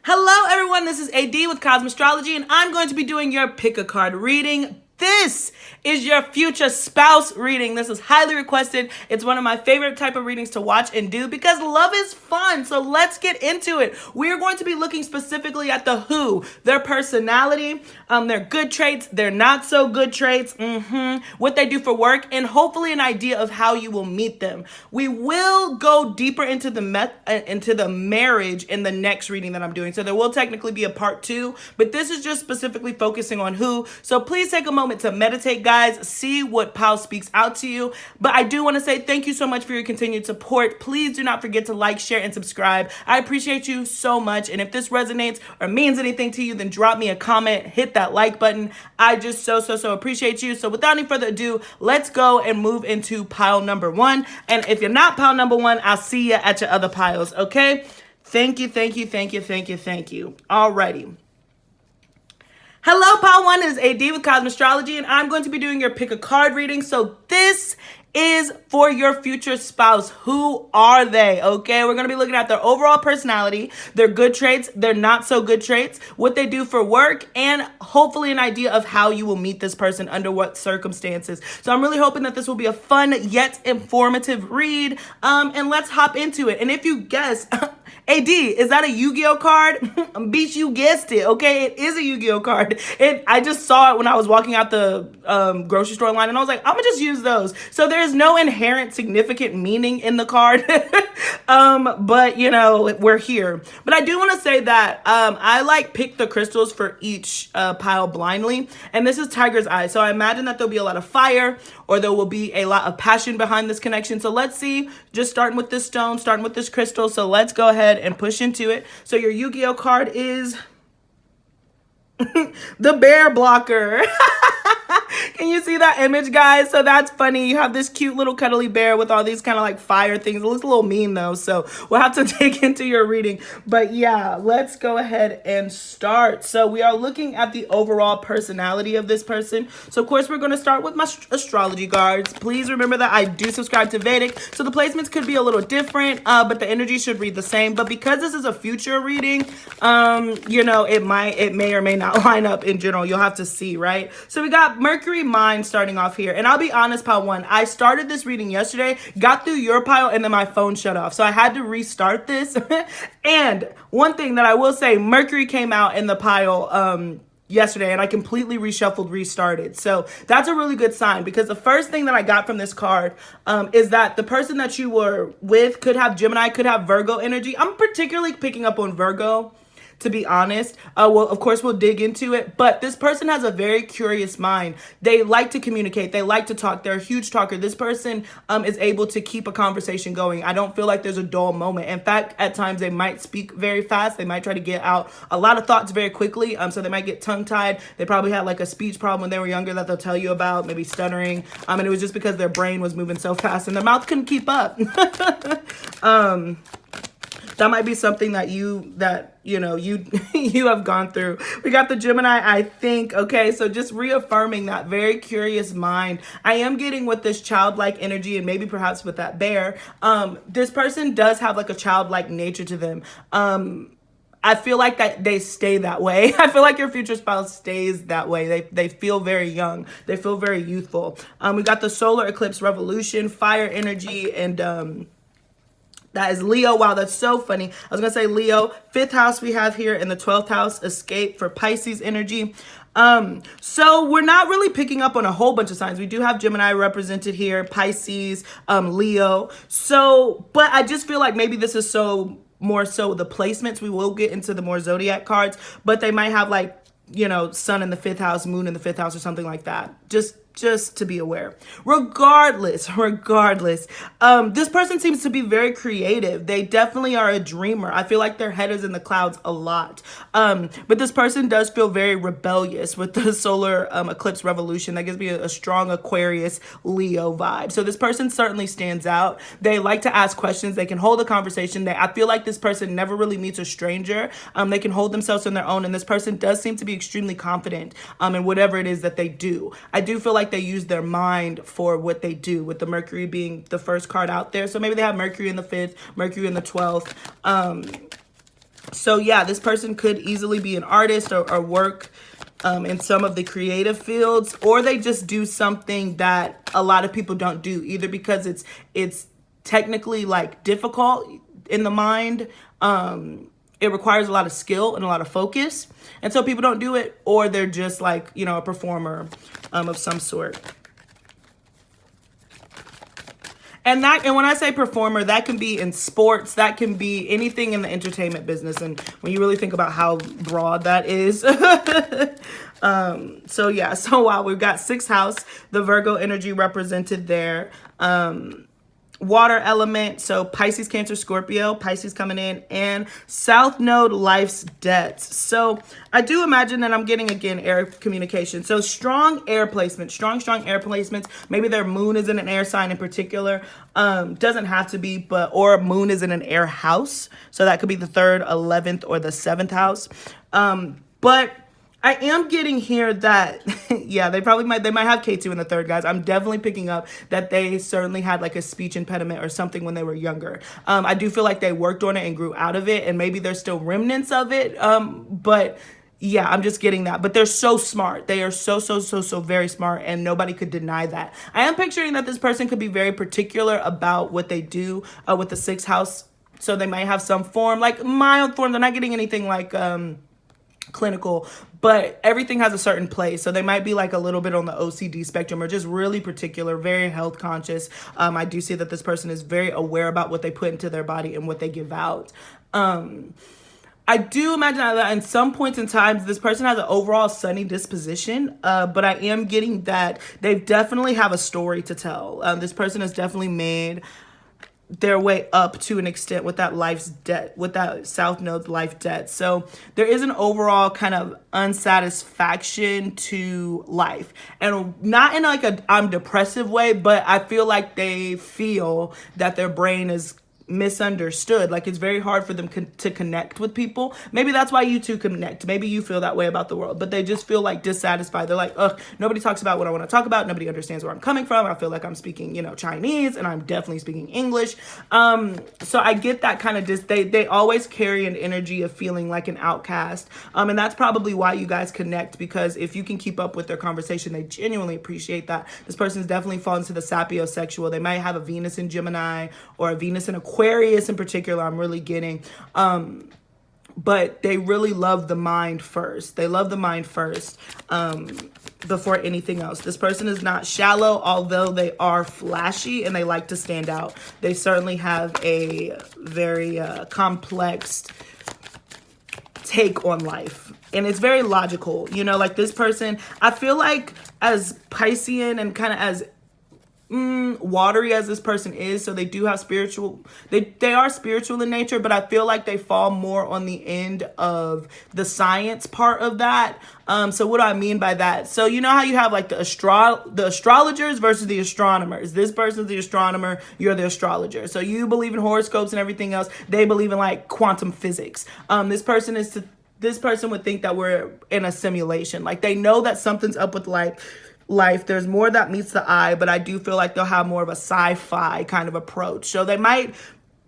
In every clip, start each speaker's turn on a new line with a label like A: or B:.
A: Hello everyone, this is AD with Kosmostrology, and I'm going to be doing your pick a card reading. This is your future spouse reading. This is highly requested. It's one of my favorite type of readings to watch and do because love is fun. So let's get into it. We are going to be looking specifically at the who, their personality, their good traits, their not so good traits, what they do for work, and hopefully an idea of how you will meet them. We will go deeper into the marriage in the next reading that I'm doing. So there will technically be a part 2, but this is just specifically focusing on who. So please take a moment to meditate, guys. See what Pal speaks out to you. But I do want to say thank you so much for your continued support. Please do not forget to like, share, and subscribe. I appreciate you so much. And if this resonates or means anything to you, then drop me a comment, hit that like button. I just so appreciate you. So without any further ado, let's go and move into pile number 1. And if you're not pile number 1, I'll see you at your other piles, okay? Thank you. Alrighty. Hello, Pile 1 is AD with Kosmostrology, and I'm going to be doing your pick a card reading. So this is for your future spouse. Who are they? Okay, we're going to be looking at their overall personality, their good traits, their not so good traits, what they do for work, and hopefully an idea of how you will meet this person under what circumstances. So I'm really hoping that this will be a fun yet informative read. And let's hop into it. And if you guess, AD, is that a Yu-Gi-Oh card? Bitch, you guessed it, okay? It is a Yu-Gi-Oh card. I just saw it when I was walking out the grocery store line, and I was like, I'm gonna just use those. So there's no inherent significant meaning in the card, but you know, we're here. But I do want to say that I pick the crystals for each pile blindly, and this is Tiger's Eye. So I imagine that there'll be a lot of fire, or there will be a lot of passion behind this connection. So let's see, just starting with this stone, starting with this crystal. So let's go ahead and push into it. So your Yu-Gi-Oh card is the bear blocker. Can you see that image, guys? So that's funny. You have this cute little cuddly bear with all these kind of like fire things. It looks a little mean though, so we'll have to dig into your reading. But yeah, let's go ahead and start. So we are looking at the overall personality of this person. So of course we're going to start with my astrology cards. Please remember that I do subscribe to Vedic, so the placements could be a little different, but the energy should read the same. But because this is a future reading, you know, it may or may not line up in general. You'll have to see, right? So we got Mercury Mind starting off here, and I'll be honest, pile 1, I started this reading yesterday, got through your pile, and then my phone shut off, so I had to restart this. And one thing that I will say, Mercury came out in the pile yesterday, and I completely restarted. So that's a really good sign, because the first thing that I got from this card is that the person that you were with could have Gemini, could have Virgo energy. I'm particularly picking up on Virgo, to be honest. Well, of course, we'll dig into it, but this person has a very curious mind. They like to communicate. They like to talk. They're a huge talker. This person is able to keep a conversation going. I don't feel like there's a dull moment. In fact, at times they might speak very fast. They might try to get out a lot of thoughts very quickly. So they might get tongue-tied. They probably had like a speech problem when they were younger that they'll tell you about, maybe stuttering. And it was just because their brain was moving so fast and their mouth couldn't keep up. That might be something that you have gone through. We got the Gemini, I think. Okay, so just reaffirming that very curious mind. I am getting with this childlike energy, and maybe perhaps with that bear. This person does have like a childlike nature to them. I feel like that they stay that way. I feel like your future spouse stays that way. They feel very young. They feel very youthful. We got the solar eclipse revolution, fire energy, and that is Leo. Wow, that's so funny. I was going to say Leo. 5th house we have here in the 12th house, escape for Pisces energy. So we're not really picking up on a whole bunch of signs. We do have Gemini represented here, Pisces, Leo. So, but I just feel like maybe this is more so the placements. We will get into the more Zodiac cards, but they might have like, you know, sun in the 5th house, moon in the 5th house or something like that. Just to be aware. Regardless, this person seems to be very creative. They definitely are a dreamer. I feel like their head is in the clouds a lot. But this person does feel very rebellious with the solar eclipse revolution. That gives me a strong Aquarius Leo vibe. So this person certainly stands out. They like to ask questions. They can hold a conversation. I feel like this person never really meets a stranger. They can hold themselves on their own. And this person does seem to be extremely confident in whatever it is that they do. I do feel like they use their mind for what they do, with the Mercury being the first card out there. So maybe they have Mercury in the 5th, Mercury in the 12th. So yeah, this person could easily be an artist or work in some of the creative fields, or they just do something that a lot of people don't do, either because it's technically like difficult in the mind. It requires a lot of skill and a lot of focus, and so people don't do it, or they're just like, you know, a performer of some sort. And when I say performer, that can be in sports, that can be anything in the entertainment business. And when you really think about how broad that is. So yeah, so wow, we've got 6th house, the Virgo energy represented there. Water element, so Pisces, Cancer, Scorpio, Pisces coming in, and South Node, life's debts. So I do imagine that I'm getting, again, air communication. So strong air placements, strong air placements. Maybe their moon is in an air sign in particular. Doesn't have to be, or moon is in an air house. So that could be the 3rd, 11th, or the 7th house. But I am getting here that, yeah, they might have K2 in the 3rd, guys. I'm definitely picking up that they certainly had like a speech impediment or something when they were younger. I do feel like they worked on it and grew out of it, and maybe there's still remnants of it. But yeah, I'm just getting that. But they're so smart. They are so very smart, and nobody could deny that. I am picturing that this person could be very particular about what they do with the 6th house. So they might have some form, like mild form. They're not getting anything like clinical, but everything has a certain place. So they might be like a little bit on the OCD spectrum, or just really particular, very health conscious. I do see that this person is very aware about what they put into their body and what they give out. I do imagine that in some points in times, this person has an overall sunny disposition, but I am getting that they definitely have a story to tell. This person has definitely made their way up to an extent with that life's debt, with that South Node life debt. So there is an overall kind of unsatisfaction to life, and not in like a I'm depressive way, but I feel like they feel that their brain is misunderstood. Like it's very hard for them to connect with people. Maybe that's why you two connect. Maybe you feel that way about the world, but they just feel like dissatisfied. They're like, ugh, nobody talks about what I want to talk about. Nobody understands where I'm coming from. I feel like I'm speaking, you know, Chinese, and I'm definitely speaking English. So I get that kind of they always carry an energy of feeling like an outcast. And that's probably why you guys connect, because if you can keep up with their conversation, they genuinely appreciate that. This person's definitely fallen into the sapiosexual. They might have a Venus in Gemini or a Venus in Aquarius in particular, I'm really getting. But they really love the mind first. They love the mind first before anything else. This person is not shallow, although they are flashy and they like to stand out. They certainly have a very complex take on life. And it's very logical. You know, like this person, I feel like as Piscean and kind of as watery as this person is, so they do have spiritual, they are spiritual in nature, but I feel like they fall more on the end of the science part of that. So what do I mean by that? So you know how you have like the astrologers versus the astronomers. This person's the astronomer, you're the astrologer. So you believe in horoscopes and everything else. They believe in like quantum physics. This person would think that we're in a simulation. Like they know that something's up with life. There's more that meets the eye, but I do feel like they'll have more of a sci-fi kind of approach. So they might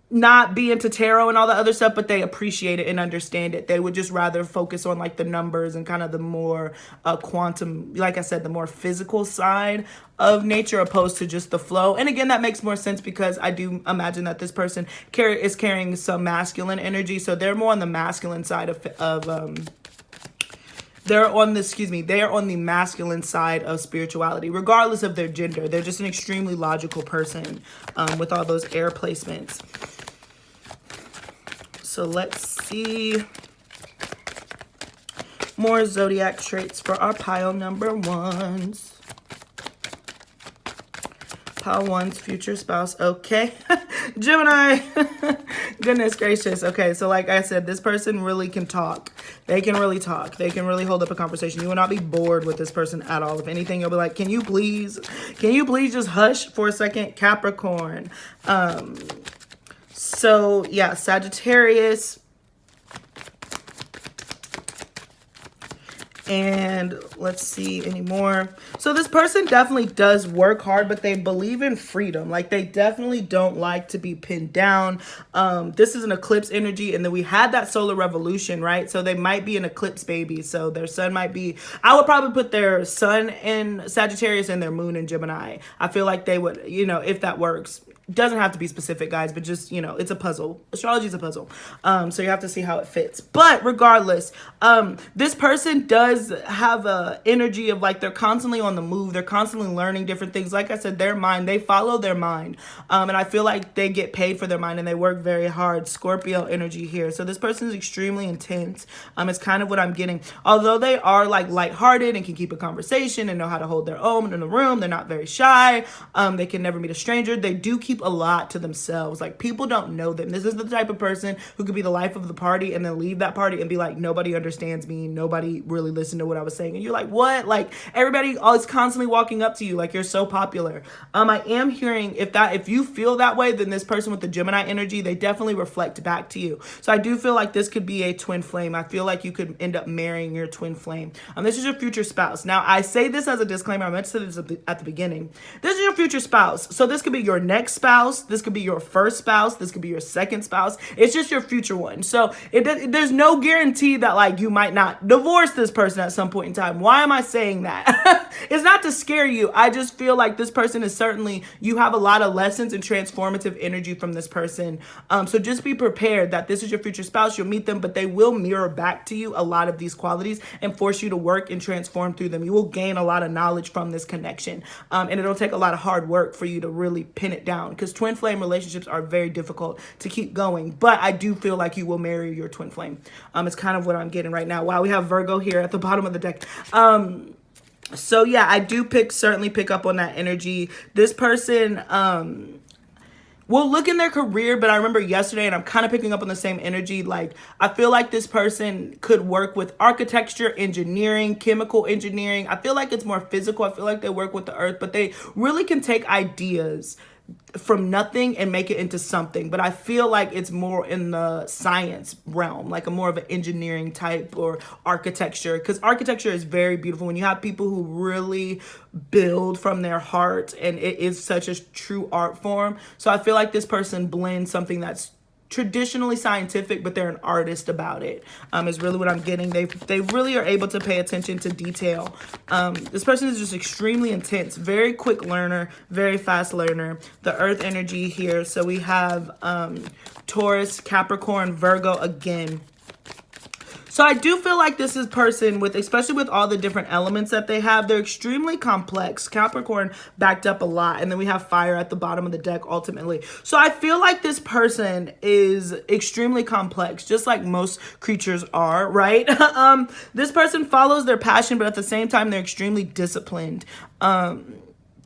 A: not be into tarot and all the other stuff, but they appreciate it and understand it. They would just rather focus on like the numbers and kind of the more quantum, like I said, the more physical side of nature opposed to just the flow. And again, that makes more sense because I do imagine that this person is carrying some masculine energy. So they're more on the masculine side they are on the masculine side of spirituality, regardless of their gender. They're just an extremely logical person with all those air placements. So let's see more zodiac traits for our pile number ones. Pile one's future spouse. Okay. Gemini. Goodness gracious. Okay, so like I said, this person really can talk. They can really talk. They can really hold up a conversation. You will not be bored with this person at all. If anything, you'll be like, can you please just hush for a second? Capricorn. So yeah, Sagittarius. And let's see any more. So this person definitely does work hard, but they believe in freedom. Like they definitely don't like to be pinned down. This is an eclipse energy, and then we had that solar revolution, right? So they might be an eclipse baby. So their sun might be, I would probably put their sun in Sagittarius and their moon in Gemini. I feel like they would, you know, if that works. Doesn't have to be specific, guys, but just, you know, it's a puzzle. Astrology is a puzzle. So you have to see how it fits. But regardless, this person does have a energy of like they're constantly on the move. They're constantly learning different things. Like I said, their mind, they follow their mind. And I feel like they get paid for their mind and they work very hard. Scorpio energy here. So this person is extremely intense. It's kind of what I'm getting. Although they are like lighthearted and can keep a conversation and know how to hold their own in the room. They're not very shy. They can never meet a stranger. They do keep a lot to themselves. Like people don't know them. This is the type of person who could be the life of the party and then leave that party and be like, nobody understands me. Nobody really listened to what I was saying. And you're like, what? Like everybody is constantly walking up to you like you're so popular. I am hearing if you feel that way, then this person with the Gemini energy, they definitely reflect back to you. So I do feel like this could be a twin flame. I feel like you could end up marrying your twin flame. This is your future spouse. Now I say this as a disclaimer. I meant to say this at the beginning. This is your future spouse. So this could be your next spouse. This could be your first spouse. This could be your second spouse. It's just your future one. So there's no guarantee that like you might not divorce this person at some point in time. Why am I saying that? It's not to scare you. I just feel like this person is certainly, you have a lot of lessons and transformative energy from this person. So just be prepared that this is your future spouse. You'll meet them, but they will mirror back to you a lot of these qualities and force you to work and transform through them. You will gain a lot of knowledge from this connection. And it'll take a lot of hard work for you to really pin it down, because twin flame relationships are very difficult to keep going. But I do feel like you will marry your twin flame. It's kind of what I'm getting right now. Wow, we have Virgo here at the bottom of the deck. So yeah, I do certainly pick up on that energy. This person will look in their career, but I remember yesterday, and I'm kind of picking up on the same energy. Like, I feel like this person could work with architecture, engineering, chemical engineering. I feel like it's more physical. I feel like they work with the earth, but they really can take ideas from nothing and make it into something. But I feel like it's more in the science realm, like a more of an engineering type or architecture, because architecture is very beautiful when you have people who really build from their heart, and it is such a true art form. So I feel like this person blends something that's traditionally scientific, but they're an artist about it, is really what I'm getting. They really are able to pay attention to detail. This person is just extremely intense, very quick learner, very fast learner. The earth energy here. So we have Taurus, Capricorn, Virgo again. So I do feel like this is person with, especially with all the different elements that they have, they're extremely complex. Capricorn backed up a lot. And then we have fire at the bottom of the deck ultimately. So I feel like this person is extremely complex, just like most creatures are, right? This person follows their passion, but at the same time, they're extremely disciplined.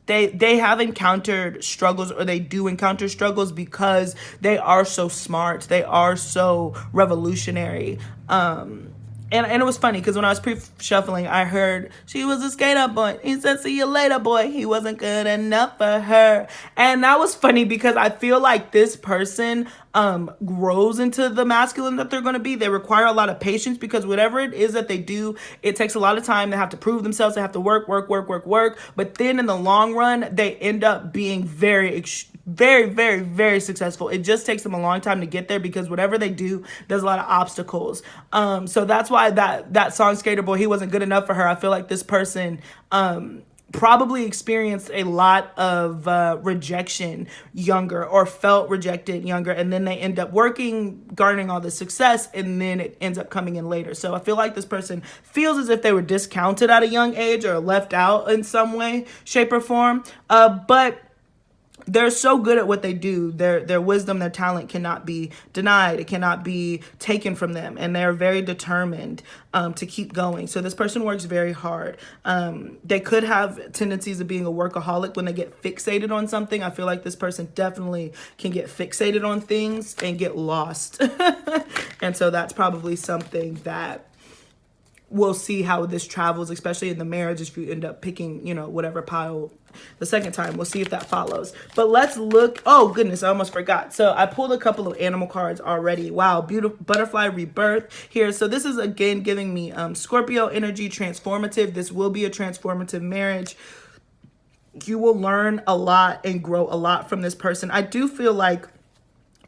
A: They have encountered struggles, or they do encounter struggles because they are so smart. They are so revolutionary. And it was funny because when I was pre-shuffling, I heard she was a skater boy. He said, see you later, boy. He wasn't good enough for her. And that was funny because I feel like this person grows into the masculine that they're going to be. They require a lot of patience because whatever it is that they do, it takes a lot of time. They have to prove themselves. They have to work. But then in the long run, they end up being very, very successful. It just takes them a long time to get there because whatever they do, there's a lot of obstacles. So that's why that song Skater Boy, he wasn't good enough for her. I feel like this person probably experienced a lot of rejection younger, or felt rejected younger, and then they end up working, garnering all the success, and then it ends up coming in later. So I feel like this person feels as if they were discounted at a young age or left out in some way, shape, or form. But they're so good at what they do. Their wisdom, their talent cannot be denied. It cannot be taken from them. And they're very determined to keep going. So this person works very hard. They could have tendencies of being a workaholic when they get fixated on something. I feel like this person definitely can get fixated on things and get lost. And so that's probably something that we'll see how this travels, especially in the marriage, if you end up picking, you know, whatever pile the second time. We'll see if that follows. But let's look. Oh goodness, I almost forgot. So I pulled a couple of animal cards already. Wow, beautiful butterfly rebirth here. So this is again giving me Scorpio energy, transformative. This will be a transformative marriage. You will learn a lot and grow a lot from this person. I do feel like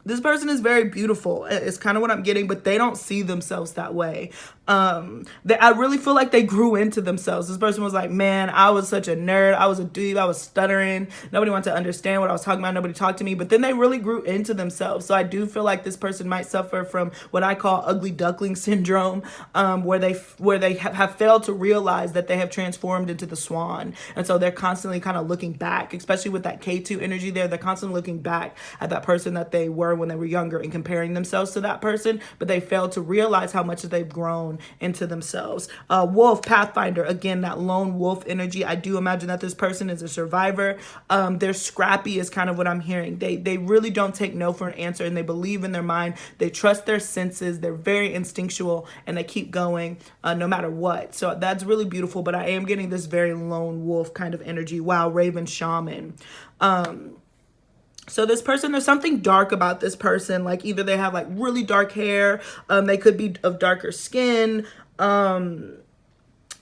A: this person is very beautiful. It's kind of what I'm getting, but they don't see themselves that way. I really feel like they grew into themselves. This person was like, man, I was such a nerd. I was a dweeb. I was stuttering. Nobody wanted to understand what I was talking about. Nobody talked to me. But then they really grew into themselves. So I do feel like this person might suffer from what I call ugly duckling syndrome, where they have failed to realize that they have transformed into the swan. And so they're constantly kind of looking back, especially with that K2 energy there. They're constantly looking back at that person that they were when they were younger and comparing themselves to that person. But they failed to realize how much they've grown into themselves. Wolf, Pathfinder, again, that lone wolf energy. I do imagine that this person is a survivor. They're scrappy is kind of what I'm hearing. They really don't take no for an answer, and they believe in their mind. They trust their senses. They're very instinctual, and they keep going no matter what. So that's really beautiful, but I am getting this very lone wolf kind of energy. Wow, Raven Shaman. So this person, there's something dark about this person. Like either they have like really dark hair, they could be of darker skin,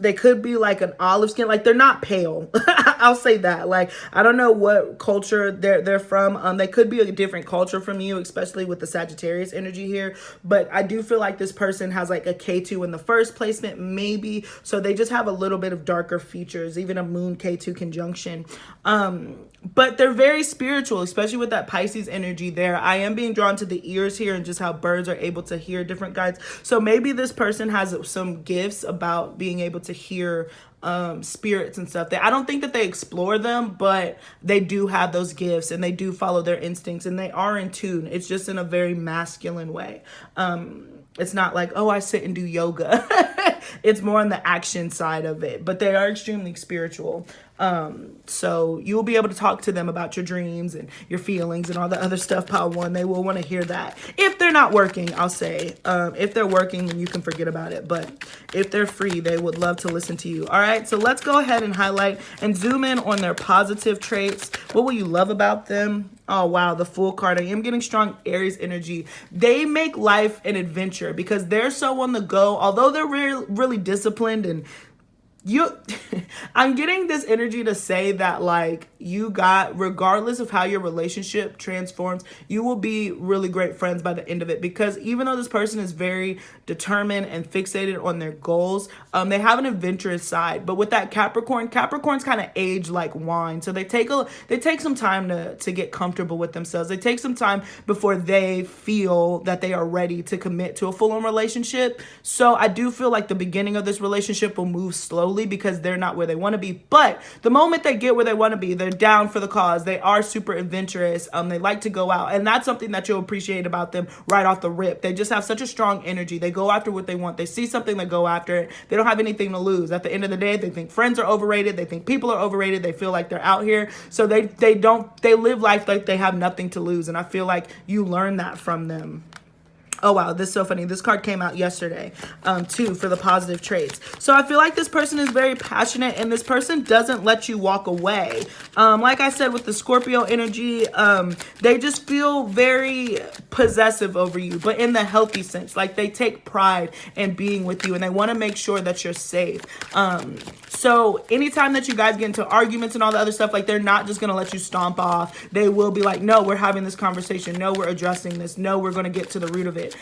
A: they could be like an olive skin, like they're not pale. I'll say that. Like, I don't know what culture they're from. They could be a different culture from you, especially with the Sagittarius energy here. But I do feel like this person has like a K2 in the first placement, maybe. So they just have a little bit of darker features, even a moon K2 conjunction. But they're very spiritual, especially with that Pisces energy there. I am being drawn to the ears here and just how birds are able to hear different guides. So maybe this person has some gifts about being able to hear spirits and stuff. I don't think that they explore them, but they do have those gifts and they do follow their instincts and they are in tune. It's just in a very masculine way. It's not like, oh, I sit and do yoga. It's more on the action side of it, but they are extremely spiritual. So you will be able to talk to them about your dreams and your feelings and all the other stuff. Pile one, they will want to hear that. If they're not working, I'll say, if they're working, then you can forget about it. But if they're free, they would love to listen to you. All right. So let's go ahead and highlight and zoom in on their positive traits. What will you love about them? Oh, wow. The Fool card. I am getting strong Aries energy. They make life an adventure because they're so on the go. Although they're really disciplined and I'm getting this energy to say that like regardless of how your relationship transforms, you will be really great friends by the end of it, because even though this person is very determined and fixated on their goals, they have an adventurous side. But with that Capricorns kind of age like wine. So they take some time to get comfortable with themselves. They take some time before they feel that they are ready to commit to a full-on relationship. So I do feel like the beginning of this relationship will move slowly because they're not where they want to be. But the moment they get where they want to be, they're down for the cause. They are super adventurous. They like to go out. And that's something that you'll appreciate about them right off the rip. They just have such a strong energy. They go after what they want. They see something, they go after it. They don't have anything to lose. At the end of the day, they think friends are overrated. They think people are overrated. They feel like they're out here. So they live life like they have nothing to lose. And I feel like you learn that from them. Oh, wow, this is so funny. This card came out yesterday, too, for the positive traits. So I feel like this person is very passionate, and this person doesn't let you walk away. Like I said, with the Scorpio energy, they just feel very possessive over you, but in the healthy sense. Like, they take pride in being with you, and they want to make sure that you're safe. So anytime that you guys get into arguments and all the other stuff, like, they're not just going to let you stomp off. They will be like, no, we're having this conversation. No, we're addressing this. No, we're going to get to the root of it.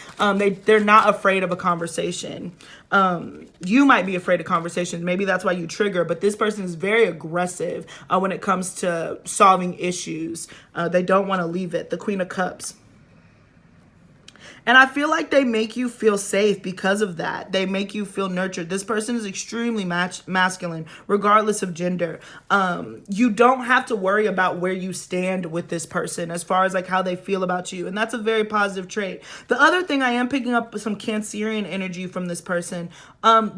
A: They're not afraid of a conversation. You might be afraid of conversations. Maybe that's why you trigger, but this person is very aggressive when it comes to solving issues. They don't want to leave it. The Queen of Cups. And I feel like they make you feel safe because of that. They make you feel nurtured. This person is extremely masculine, regardless of gender. You don't have to worry about where you stand with this person as far as like how they feel about you. And that's a very positive trait. The other thing, I am picking up some Cancerian energy from this person.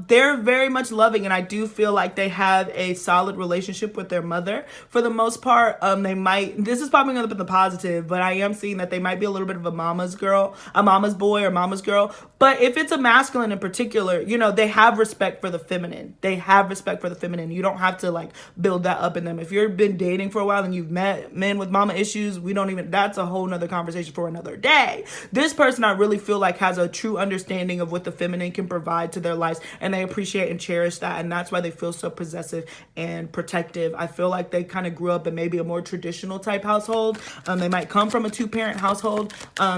A: They're very much loving, and I do feel like they have a solid relationship with their mother. For the most part, this is popping up in the positive, but I am seeing that they might be a little bit of a mama's girl, a mama's mama's boy or mama's girl. But if it's a masculine in particular, you know, they have respect for the feminine. They have respect for the feminine. You don't have to like build that up in them. If you've been dating for a while and you've met men with mama issues, that's a whole nother conversation for another day. This person I really feel like has a true understanding of what the feminine can provide to their lives, and they appreciate and cherish that. And that's why they feel so possessive and protective. I feel like they kind of grew up in maybe a more traditional type household. They might come from a 2-parent household.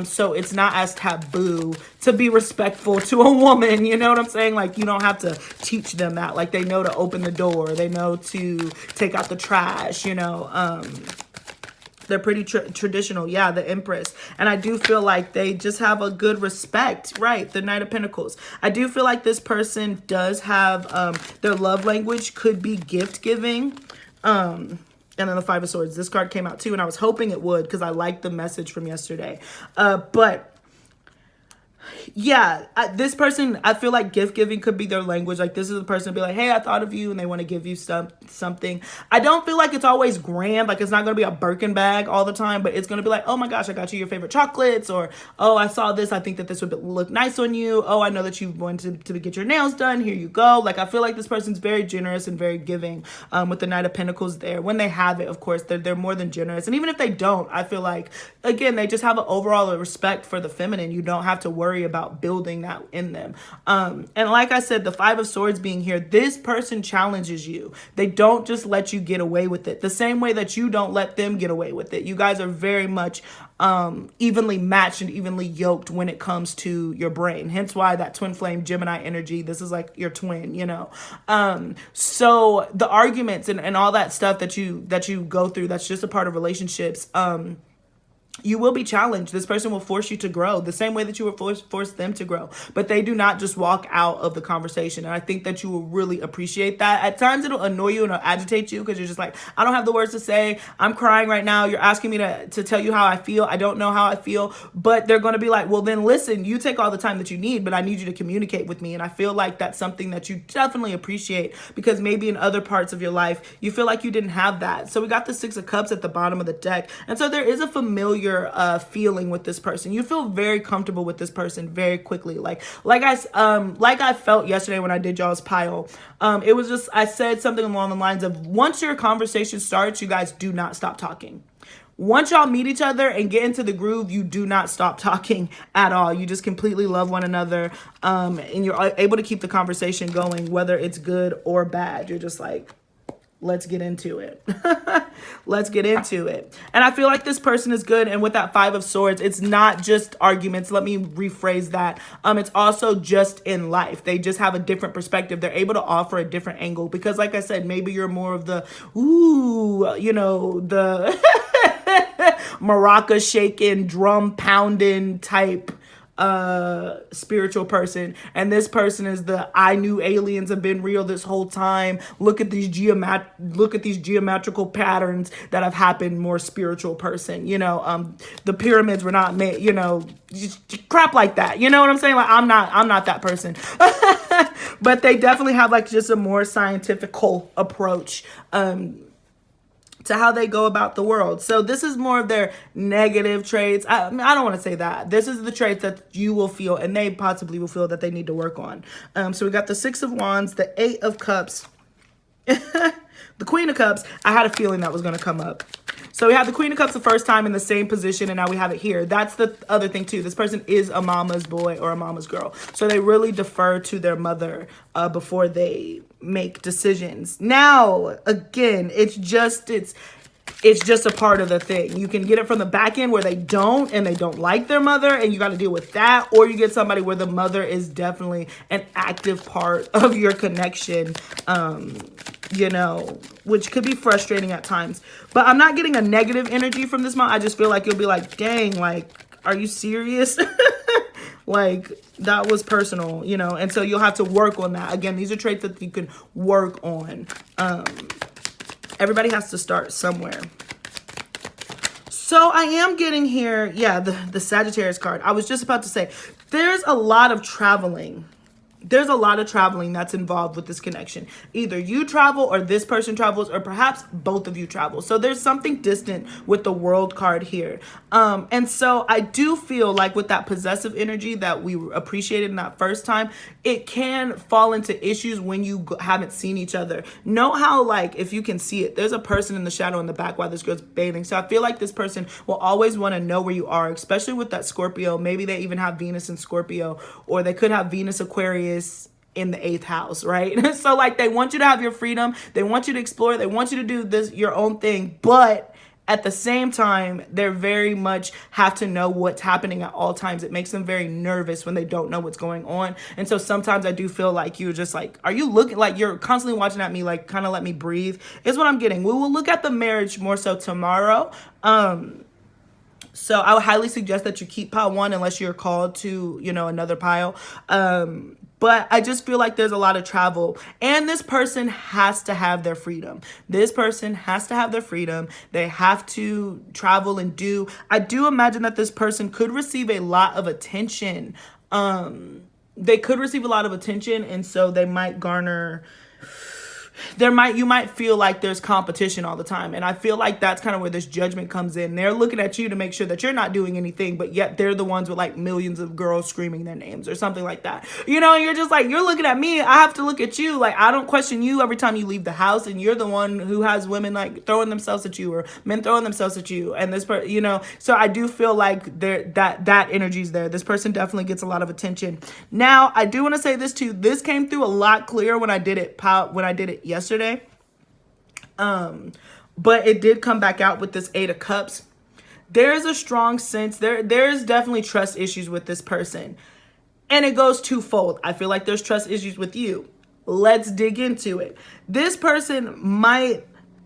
A: So it's not as taboo to be respectful to a woman. You know what I'm saying? Like, you don't have to teach them that. Like, they know to open the door. They know to take out the trash, you know. They're pretty traditional. Yeah, the Empress. And I do feel like they just have a good respect. Right, the Knight of Pentacles. I do feel like this person does have, their love language could be gift giving. And then the Five of Swords. This card came out too, and I was hoping it would because I liked the message from yesterday. But yeah, this person, I feel like gift giving could be their language. Like, this is the person to be like, hey, I thought of you, and they want to give you something. I don't feel like it's always grand. Like, it's not going to be a Birkin bag all the time, but it's going to be like, oh my gosh, I got you your favorite chocolates, or oh, I saw this, I think that this would look nice on you. Oh, I know that you wanted to get your nails done. Here you go. Like, I feel like this person's very generous and very giving, with the Knight of Pentacles there. When they have it, of course, they're more than generous. And even if they don't, I feel like, again, they just have an overall respect for the feminine. You don't have to worry about building that in them. And like I said, the Five of Swords being here, this person challenges you. They don't just let you get away with it the same way that you don't let them get away with it. You guys are very much evenly matched and evenly yoked when it comes to your brain. Hence why that twin flame Gemini energy, this is like your twin, you know. So the arguments and all that stuff that you go through, that's just a part of relationships. You will be challenged. This person will force you to grow the same way that you will force them to grow. But they do not just walk out of the conversation. And I think that you will really appreciate that. At times it'll annoy you and it'll agitate you because you're just like, I don't have the words to say. I'm crying right now. You're asking me to tell you how I feel. I don't know how I feel. But they're going to be like, well, then listen, you take all the time that you need, but I need you to communicate with me. And I feel like that's something that you definitely appreciate, because maybe in other parts of your life, you feel like you didn't have that. So we got the Six of Cups at the bottom of the deck. And so there is a familiar feeling with this person. You feel very comfortable with this person very quickly. Like I felt yesterday when I did y'all's pile. It was just, I said something along the lines of, once your conversation starts, you guys do not stop talking. Once y'all meet each other and get into the groove, you do not stop talking at all. You just completely love one another, and you're able to keep the conversation going, whether it's good or bad. You're just like, let's get into it. Let's get into it. And I feel like this person is good. And with that Five of Swords, it's not just arguments. Let me rephrase that. It's also just in life. They just have a different perspective. They're able to offer a different angle because, like I said, maybe you're more of the, you know, the maraca shaking, drum pounding type spiritual person, and this person is the, I knew aliens have been real this whole time. Look at these geometrical patterns that have happened. More spiritual person, you know. The pyramids were not made, you know, just crap like that. You know what I'm saying? Like, I'm not that person. But they definitely have like just a more scientifical approach to how they go about the world. So this is more of their negative traits. I don't want to say that. This is the traits that you will feel, and they possibly will feel that they need to work on. So we got the Six of Wands, the Eight of Cups, the Queen of Cups. I had a feeling that was going to come up. So we had the Queen of Cups the first time in the same position, and now we have it here. That's the other thing too. This person is a mama's boy or a mama's girl. So they really defer to their mother before they make decisions. Now, again, it's just a part of the thing. You can get it from the back end where they don't, and they don't like their mother, and you got to deal with that. Or you get somebody where the mother is definitely an active part of your connection, you know, which could be frustrating at times. But I'm not getting a negative energy from this month. I just feel like you'll be like, dang, like, are you serious? Like, that was personal, you know, and so you'll have to work on that. Again, these are traits that you can work on. Everybody has to start somewhere. So I am getting here, yeah, the Sagittarius card. I was just about to say, there's a lot of traveling there's a lot of traveling that's involved with this connection. Either you travel or this person travels, or perhaps both of you travel. So there's something distant with the World card here. And so I do feel like with that possessive energy that we appreciated in that first time, it can fall into issues when you haven't seen each other. Know how, like, if you can see it, there's a person in the shadow in the back while this girl's bathing. So I feel like this person will always want to know where you are, especially with that Scorpio. Maybe they even have Venus in Scorpio, or they could have Venus Aquarius in the 8th house, right? So like they want you to have your freedom, they want you to explore, they want you to do this your own thing, but at the same time, they're very much have to know what's happening at all times. It makes them very nervous when they don't know what's going on. And so sometimes I do feel like you're just like, are you looking like you're constantly watching at me, like kind of let me breathe, is what I'm getting. We will look at the marriage more so tomorrow. So I would highly suggest that you keep pile 1 unless you're called to, you know, another pile. But I just feel like there's a lot of travel, and this person has to have their freedom. This person has to have their freedom. They have to travel and do. I do imagine that this person could receive a lot of attention. They could receive a lot of attention, and so they might garner. You might feel like there's competition all the time. And I feel like that's kind of where this judgment comes in. They're looking at you to make sure that you're not doing anything, but yet they're the ones with like millions of girls screaming their names or something like that. You know, and you're just like, you're looking at me, I have to look at you. Like, I don't question you every time you leave the house, and you're the one who has women like throwing themselves at you, or men throwing themselves at you. And this person, you know, so I do feel like that energy's there. This person definitely gets a lot of attention. Now, I do want to say this too. This came through a lot clearer when I did it yesterday. But it did come back out with this 8 of Cups. There's a strong sense there's definitely trust issues with this person, and it goes twofold. I feel like there's trust issues with you. Let's dig into it. This person might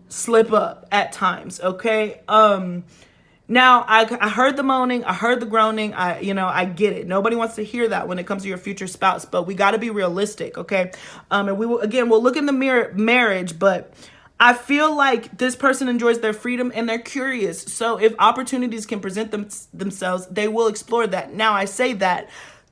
A: slip up at times. Okay. Now, I heard the moaning, I heard the groaning, I get it. Nobody wants to hear that when it comes to your future spouse, but we got to be realistic, okay? And we'll look in the marriage, but I feel like this person enjoys their freedom and they're curious. So if opportunities can present themselves, they will explore that. Now, I say that.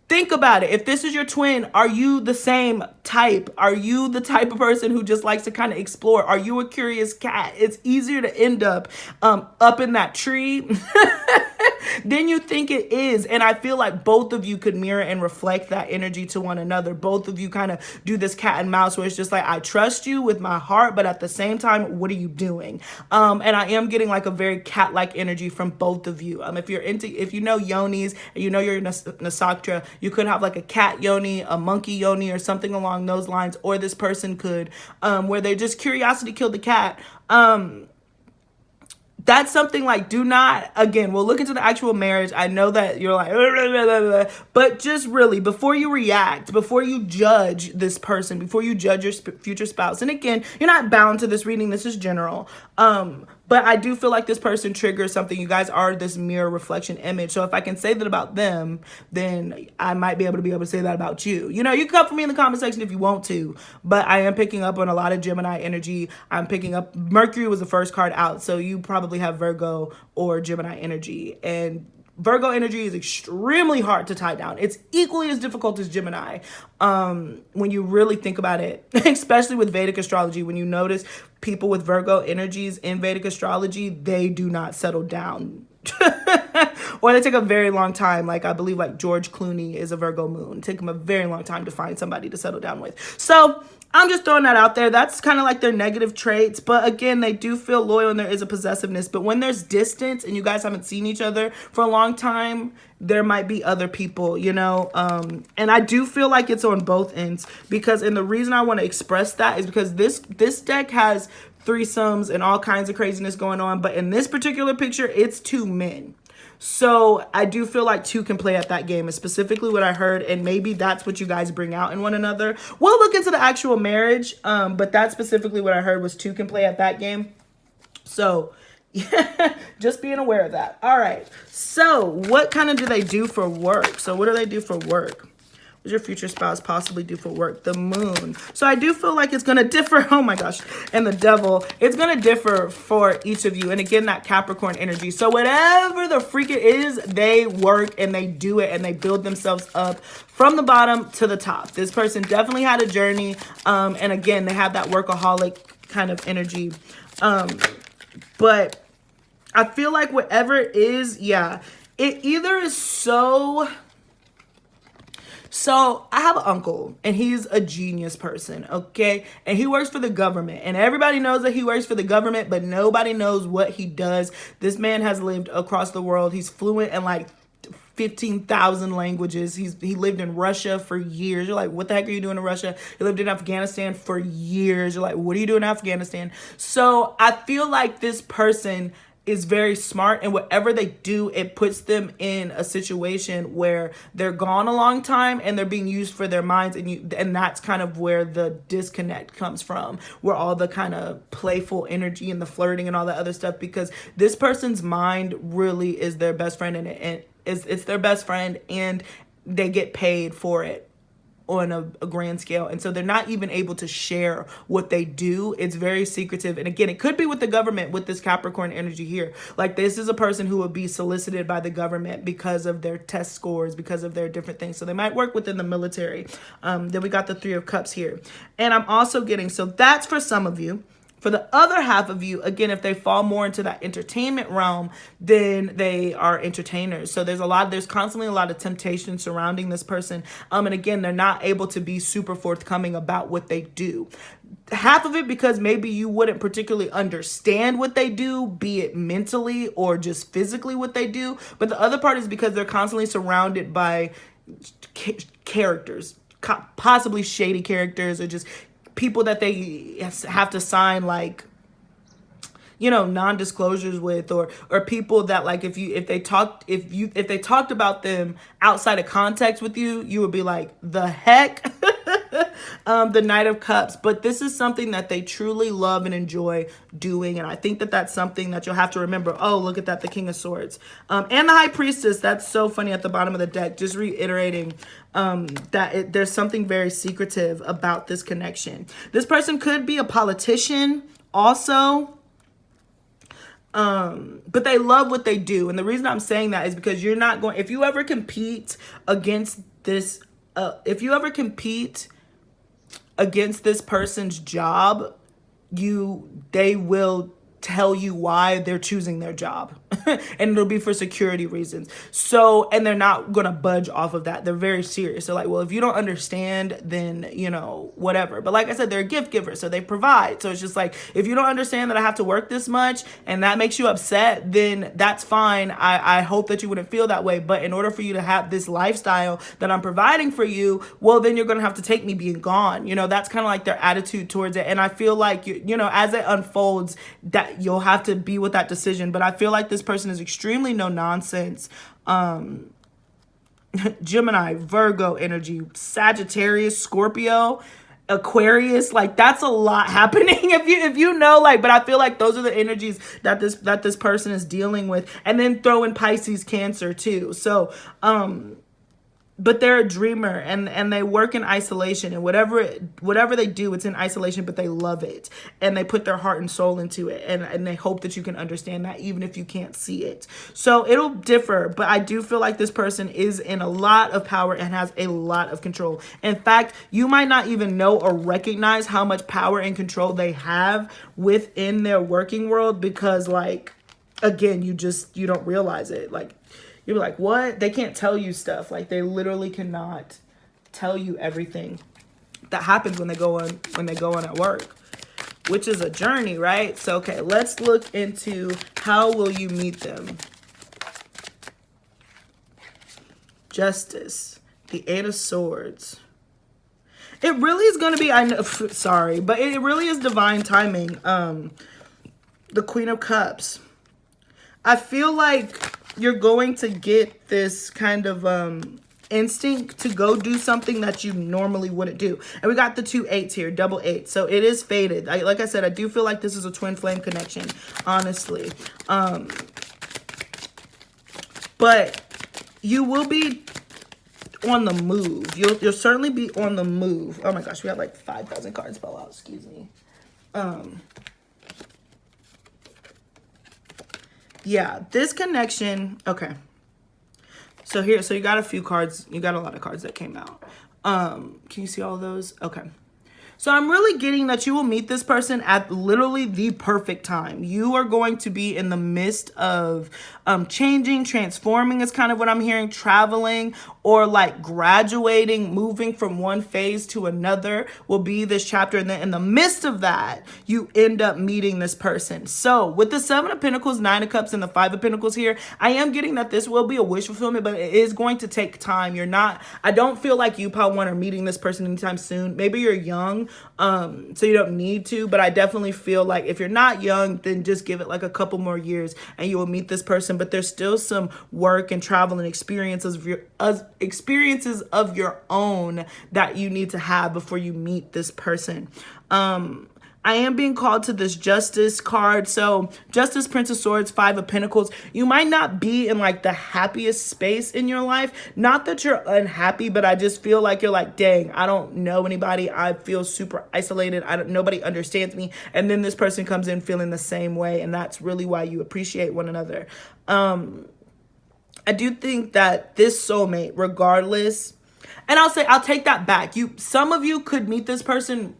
A: Think about it. If this is your twin, are you the same type? Are you the type of person who just likes to kind of explore? Are you a curious cat? It's easier to end up in that tree than you think it is. And I feel like both of you could mirror and reflect that energy to one another. Both of you kind of do this cat and mouse where it's just like, I trust you with my heart, but at the same time, what are you doing? And I am getting like a very cat-like energy from both of you. If you know yonis, and you know your nasaktra, you could have like a cat yoni, a monkey yoni, or something along those lines. Or this person could, where they're just curiosity killed the cat. That's something like, do not, again, we'll look into the actual marriage. I know that you're like, blah, blah, blah, blah, but just really, before you react, before you judge this person, before you judge your future spouse, and again, you're not bound to this reading, this is general, but I do feel like this person triggers something. You guys are this mirror reflection image. So if I can say that about them, then I might be able to say that about you. You know, you can come for me in the comment section if you want to, but I am picking up on a lot of Gemini energy. I'm picking up, Mercury was the first card out. So you probably have Virgo or Gemini energy, and Virgo energy is extremely hard to tie down. It's equally as difficult as Gemini when you really think about it, especially with Vedic astrology. When you notice people with Virgo energies in Vedic astrology, they do not settle down. Or they take a very long time. Like I believe like George Clooney is a Virgo moon. It takes him a very long time to find somebody to settle down with. So I'm just throwing that out there. That's kind of like their negative traits. But again, they do feel loyal and there is a possessiveness. But when there's distance and you guys haven't seen each other for a long time, there might be other people, you know. And I do feel like it's on both ends. And the reason I want to express that is because this deck has threesomes and all kinds of craziness going on. But in this particular picture, it's 2 men. So I do feel like 2 can play at that game, is specifically what I heard, and maybe that's what you guys bring out in one another. We'll look into the actual marriage, but that's specifically what I heard was 2 can play at that game. So yeah, just being aware of that. All right. So what kind of do they do for work? So what do they do for work? Is your future spouse possibly due for work? The moon. So I do feel like it's going to differ. Oh my gosh. And the devil. It's going to differ for each of you. And again, that Capricorn energy. So whatever the freak it is, they work and they do it and they build themselves up from the bottom to the top. This person definitely had a journey. And again, they have that workaholic kind of energy. But I feel like whatever it is, yeah, it either is So I have an uncle and he's a genius person, okay? And he works for the government and everybody knows that he works for the government, but nobody knows what he does. This man has lived across the world. He's fluent in like 15,000 languages. He lived in Russia for years. You're like, what the heck are you doing in Russia? He lived in Afghanistan for years. You're like, what are you doing in Afghanistan? So I feel like this person is very smart, and whatever they do, it puts them in a situation where they're gone a long time and they're being used for their minds, and that's kind of where the disconnect comes from, where all the kind of playful energy and the flirting and all that other stuff, because this person's mind really is their best friend, and it's their best friend, and they get paid for it on a grand scale. And so they're not even able to share what they do. It's very secretive. And again, it could be with the government with this Capricorn energy here. Like, this is a person who would be solicited by the government because of their test scores, because of their different things. So they might work within the military. Then we got the Three of Cups here. And I'm also getting, so that's for some of you. For the other half of you, again, if they fall more into that entertainment realm, then they are entertainers. So there's constantly a lot of temptation surrounding this person. And again, they're not able to be super forthcoming about what they do. Half of it because maybe you wouldn't particularly understand what they do, be it mentally or just physically what they do. But the other part is because they're constantly surrounded by characters, possibly shady characters, or just people that they have to sign, like, you know, non-disclosures with, or people that, like, if they talked about them outside of context with you, you would be like, the heck. The Knight of Cups. But this is something that they truly love and enjoy doing, and I think that that's something that you'll have to remember. Oh, look at that, the King of Swords, and the High Priestess. That's so funny at the bottom of the deck, just reiterating there's something very secretive about this connection. This person could be a politician also, but they love what they do. And the reason I'm saying that is because you're not going, if you ever compete against this, against this person's job, they will tell you why they're choosing their job. And it'll be for security reasons. So, and they're not going to budge off of that. They're very serious. They're like, well, if you don't understand, then, you know, whatever. But like I said, they're a gift giver, so they provide. So it's just like, if you don't understand that I have to work this much and that makes you upset, then that's fine. I hope that you wouldn't feel that way. But in order for you to have this lifestyle that I'm providing for you, well, then you're going to have to take me being gone. You know, that's kind of like their attitude towards it. And I feel like, you know, as it unfolds, that you'll have to be with that decision. But I feel like this person is extremely no nonsense. Gemini, Virgo energy, Sagittarius, Scorpio, Aquarius, like that's a lot happening if you know, like, but I feel like those are the energies that this person is dealing with. And then throw in Pisces, Cancer too. So but they're a dreamer, and they work in isolation, and whatever they do, it's in isolation, but they love it, and they put their heart and soul into it, and they hope that you can understand that even if you can't see it. So it'll differ, but I do feel like this person is in a lot of power and has a lot of control. In fact, you might not even know or recognize how much power and control they have within their working world, because, like, again, you don't realize it. Like, you're like, what? They can't tell you stuff. Like, they literally cannot tell you everything that happens when they go on at work, which is a journey, right? So, okay, let's look into how will you meet them. Justice, the Eight of Swords. It really is going to be, I know, sorry, but it really is divine timing. The Queen of Cups. I feel like you're going to get this kind of instinct to go do something that you normally wouldn't do. And we got the 2 8s here, double 8. So it is fated. Like I said, I do feel like this is a twin flame connection, honestly. But you will be on the move. You'll certainly be on the move. Oh my gosh, we have like 5,000 cards fell out. Excuse me. Yeah, this connection. Okay. So here, so you got a few cards. You got a lot of cards that came out. Can you see all those? Okay. So I'm really getting that you will meet this person at literally the perfect time. You are going to be in the midst of changing, transforming is kind of what I'm hearing, traveling, or like graduating, moving from one phase to another will be this chapter. And then in the midst of that, you end up meeting this person. So with the 7 of Pentacles, 9 of Cups, and the 5 of Pentacles here, I am getting that this will be a wish fulfillment, but it is going to take time. I don't feel like you, Pile 1, are meeting this person anytime soon. Maybe you're young, so you don't need to, but I definitely feel like if you're not young, then just give it like a couple more years and you will meet this person. But there's still some work and travel and experiences of your own that you need to have before you meet this person. I am being called to this Justice card. So Justice, Prince of Swords, 5 of Pentacles. You might not be in like the happiest space in your life. Not that you're unhappy, but I just feel like you're like, dang, I don't know anybody. I feel super isolated. Nobody understands me. And then this person comes in feeling the same way. And that's really why you appreciate one another. I do think that this soulmate, regardless, and I'll take that back. Some of you could meet this person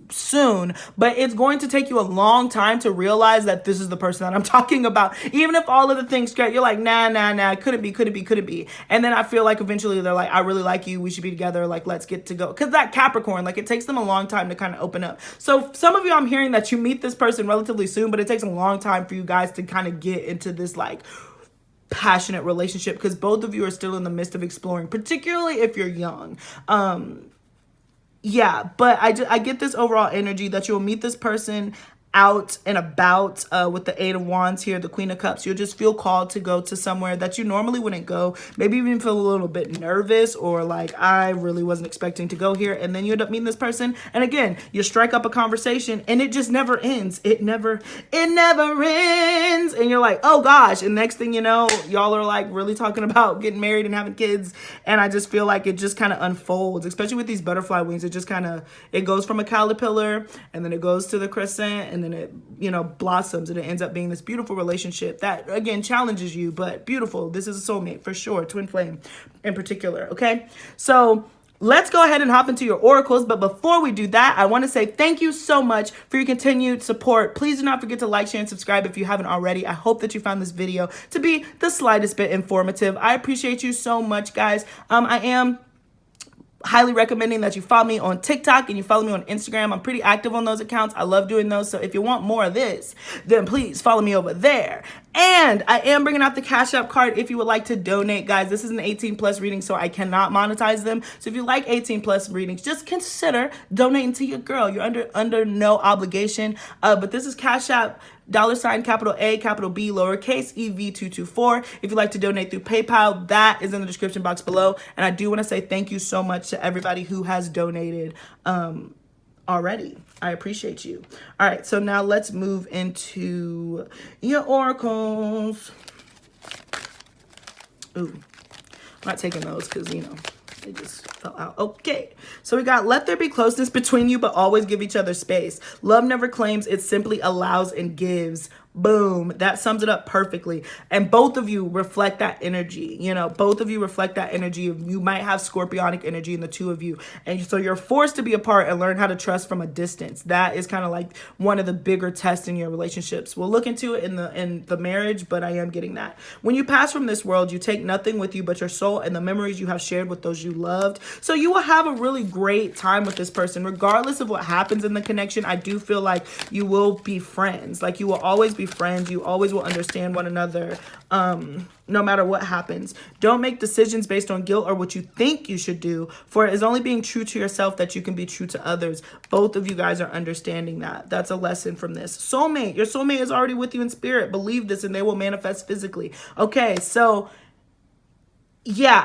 A: soon, but it's going to take you a long time to realize that this is the person that I'm talking about. Even if all of the things great, you're like, nah, couldn't be. And then I feel like eventually they're like, I really like you, we should be together, like let's get to go. Because that Capricorn, like it takes them a long time to kind of open up. So some of you, I'm hearing that you meet this person relatively soon, but it takes a long time for you guys to kind of get into this like passionate relationship, because both of you are still in the midst of exploring, particularly if you're young. Yeah, but I get this overall energy that you'll meet this person out and about with the 8 of Wands here, the Queen of Cups. You'll just feel called to go to somewhere that you normally wouldn't go. Maybe even feel a little bit nervous or like, I really wasn't expecting to go here. And then you end up meeting this person. And again, you strike up a conversation and it just never ends. It never ends. And you're like, oh gosh. And next thing you know, y'all are like really talking about getting married and having kids. And I just feel like it just kind of unfolds, especially with these butterfly wings. It just kind of, it goes from a caterpillar and then it goes to the crescent and then it, blossoms and it ends up being this beautiful relationship that, again, challenges you, but beautiful. This is a soulmate for sure, twin flame in particular, okay? So let's go ahead and hop into your oracles. But before we do that, I want to say thank you so much for your continued support. Please do not forget to like, share, and subscribe if you haven't already. I hope that you found this video to be the slightest bit informative. I appreciate you so much, guys. I am highly recommending that you follow me on TikTok and you follow me on Instagram. I'm pretty active on those accounts. I love doing those. So if you want more of this, then please follow me over there. And I am bringing out the Cash App card if you would like to donate, guys. This is an 18+ reading, so I cannot monetize them. So if you like 18+ readings, just consider donating to your girl. You're under no obligation. But this is Cash App, $, capital A, capital B, lowercase EV224. If you'd like to donate through PayPal, that is in the description box below. And I do want to say thank you so much to everybody who has donated already. I appreciate you. All right, so now let's move into your oracles. Ooh, I'm not taking those because, they just fell out. Okay, so we got, let there be closeness between you, but always give each other space. Love never claims, it simply allows and gives. Boom. That sums it up perfectly. And both of you reflect that energy. Both of you reflect that energy. You might have scorpionic energy in the two of you. And so you're forced to be apart and learn how to trust from a distance. That is kind of like one of the bigger tests in your relationships. We'll look into it in the marriage, but I am getting that. When you pass from this world, you take nothing with you but your soul and the memories you have shared with those you loved. So you will have a really great time with this person. Regardless of what happens in the connection, I do feel like you will be friends. Like you will always be friends. You always will understand one another, no matter what happens. Don't make decisions based on guilt or what you think you should do, for it is only being true to yourself that you can be true to others. Both of you guys are understanding that. That's a lesson from this. Soulmate. Your soulmate is already with you in spirit. Believe this and they will manifest physically. Okay, so yeah,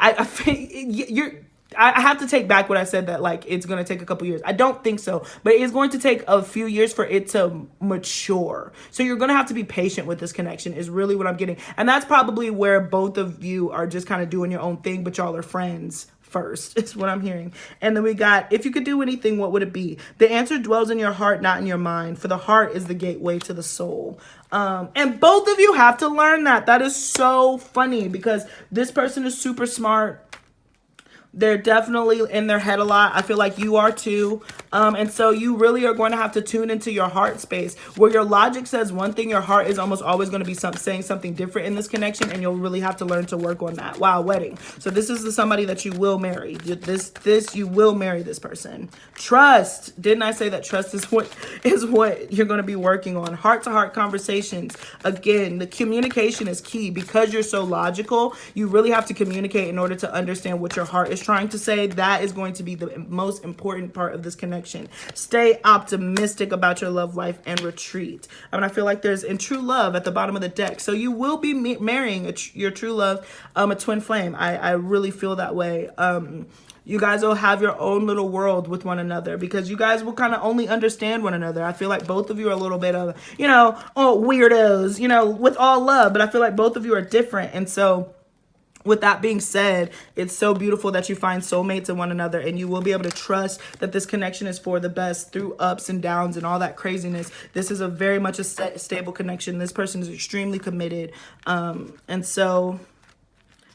A: I have to take back what I said that like it's going to take a couple years. I don't think so, but it's going to take a few years for it to mature. So you're going to have to be patient with this connection is really what I'm getting. And that's probably where both of you are just kind of doing your own thing, but y'all are friends first is what I'm hearing. And then we got, if you could do anything, what would it be? The answer dwells in your heart, not in your mind, for the heart is the gateway to the soul. And both of you have to learn that. That is so funny because this person is super smart. They're definitely in their head a lot. I feel like you are too. And so you really are going to have to tune into your heart space. Where your logic says one thing, your heart is almost always going to be saying something different in this connection. And you'll really have to learn to work on that. Wow, wedding. So this is somebody that you will marry. You will marry this person. Trust. Didn't I say that trust is what you're going to be working on? Heart-to-heart conversations. Again, the communication is key. Because you're so logical, you really have to communicate in order to understand what your heart is trying to say. That is going to be the most important part of this connection. Stay optimistic about your love life and retreat. I mean, I feel like there's in true love at the bottom of the deck. So you will be marrying your true love, a twin flame. I really feel that way. You guys will have your own little world with one another because you guys will kind of only understand one another. I feel like both of you are a little bit of, weirdos, with all love, but I feel like both of you are different. And so with that being said, it's so beautiful that you find soulmates in one another, and you will be able to trust that this connection is for the best through ups and downs and all that craziness. This is a very much a stable connection. This person is extremely committed. And so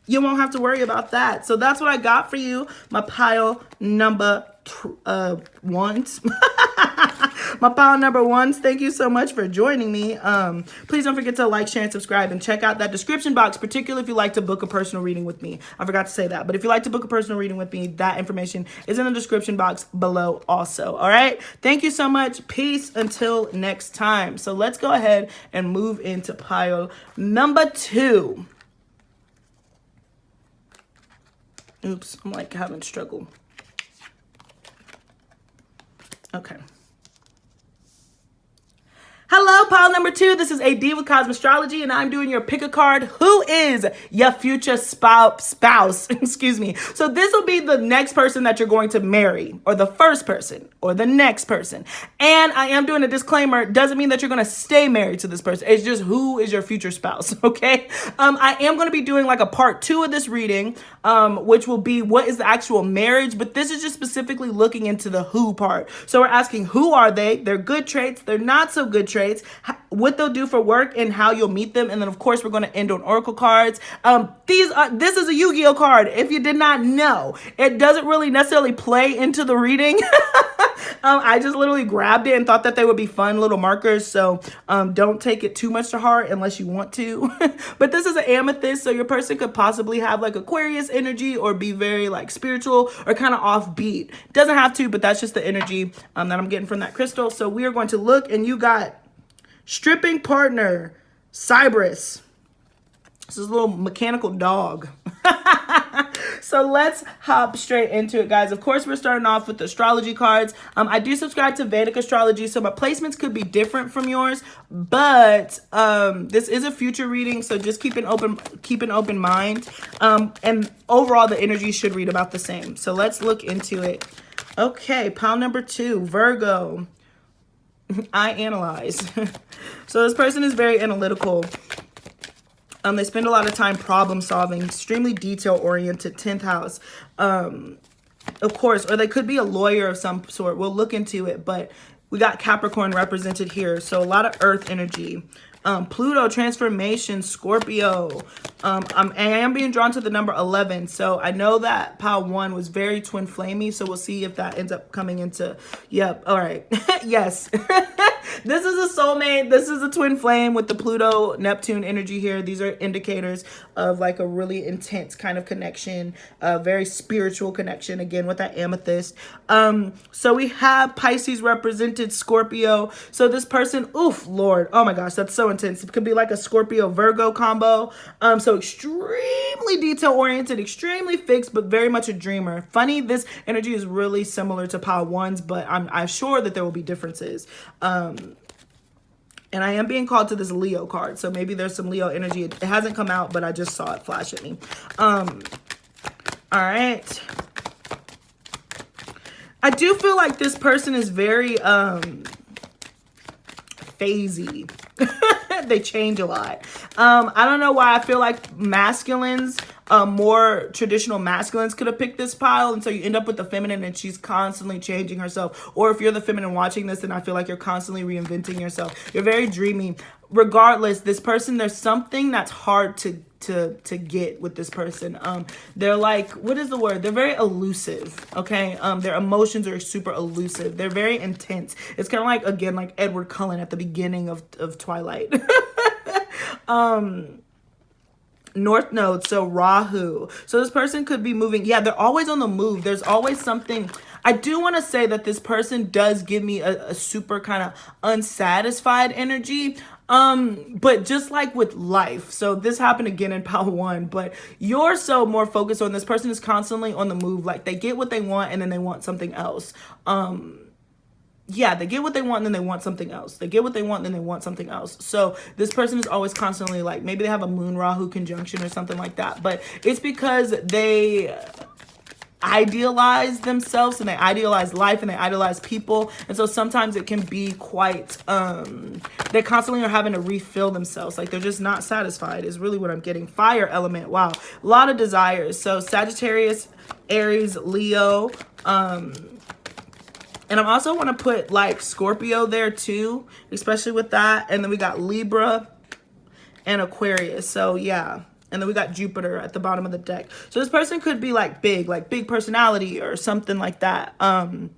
A: you won't have to worry about that. So that's what I got for you. My pile number ones. My pile number ones. Thank you so much for joining me. Please don't forget to like, share, and subscribe, and check out that description box, particularly if you like to book a personal reading with me. I forgot to say that, but if you like to book a personal reading with me, that information is in the description box below also. All right. Thank you so much. Peace until next time. So let's go ahead and move into pile number 2. Oops, I'm like having struggle. Okay. Hello, pile number 2. This is AD with Kosmostrology, and I'm doing your pick a card. Who is your future spouse? Excuse me. So this will be the next person that you're going to marry, or the first person, or the next person. And I am doing a disclaimer. Doesn't mean that you're going to stay married to this person. It's just who is your future spouse, okay? I am going to be doing like a part 2 of this reading, which will be what is the actual marriage, but this is just specifically looking into the who part. So we're asking who are they, their good traits, their not so good traits, what they'll do for work, and how you'll meet them. And then of course we're going to end on oracle cards. This is a Yu-Gi-Oh card. If you did not know, it doesn't really necessarily play into the reading. I just literally grabbed it and thought that they would be fun little markers. So don't take it too much to heart unless you want to. But this is an amethyst, so your person could possibly have like Aquarius energy or be very like spiritual or kind of offbeat. Doesn't have to, but that's just the energy that I'm getting from that crystal. So we are going to look, and you got stripping partner, Cypress. This is a little mechanical dog. So let's hop straight into it, guys. Of course, we're starting off with the astrology cards. I do subscribe to Vedic astrology, so my placements could be different from yours, but this is a future reading, so just keep an open mind. And overall, the energy should read about the same. So let's look into it. Okay, pile number 2, Virgo. I analyze. So this person is very analytical. They spend a lot of time problem solving, extremely detail oriented, 10th house. Of course, or they could be a lawyer of some sort. We'll look into it, but we got Capricorn represented here. So a lot of earth energy. Pluto, transformation, Scorpio. I am being drawn to the number 11. So I know that pile 1 was very twin flamey. So we'll see if that ends up coming into, yep. All right. Yes. This is a soulmate. This is a twin flame with the Pluto, Neptune energy here. These are indicators of like a really intense kind of connection, a very spiritual connection, again, with that amethyst. So we have Pisces represented, Scorpio. So this person, oof, Lord, oh my gosh, that's so intense. It could be like a Scorpio Virgo combo. So extremely detail oriented, extremely fixed, but very much a dreamer. Funny, this energy is really similar to pile 1's, but I'm sure that there will be differences. And I am being called to this Leo card, so maybe there's some Leo energy. It hasn't come out, but I just saw it flash at me. All right. I do feel like this person is very phasey. They change a lot. I don't know why I feel like masculines more traditional masculines could have picked this pile, and so you end up with the feminine and she's constantly changing herself. Or if you're the feminine watching this, then I feel like you're constantly reinventing yourself. You're very dreamy. Regardless, this person, there's something that's hard to get with this person. They're like, what is the word? They're very elusive, okay? Their emotions are super elusive. They're very intense. It's kind of like, again, like Edward Cullen at the beginning of Twilight. North Node, so Rahu. So this person could be moving. Yeah, they're always on the move. There's always something. I do want to say that this person does give me a super kind of unsatisfied energy. But just like with life, so this happened again in pile 1, but you're so more focused on this person is constantly on the move. Like they get what they want and then they want something else. Yeah, they get what they want and then they want something else. They get what they want and then they want something else. So this person is always constantly like, maybe they have a Moon Rahu conjunction or something like that. But it's because they idealize themselves and they idealize life and they idealize people. And so sometimes it can be quite, they constantly are having to refill themselves. Like they're just not satisfied is really what I'm getting. Fire element. Wow. A lot of desires. So Sagittarius, Aries, Leo, and I also want to put like Scorpio there too, especially with that. And then we got Libra and Aquarius. So yeah. And then we got Jupiter at the bottom of the deck. So this person could be like big personality or something like that. I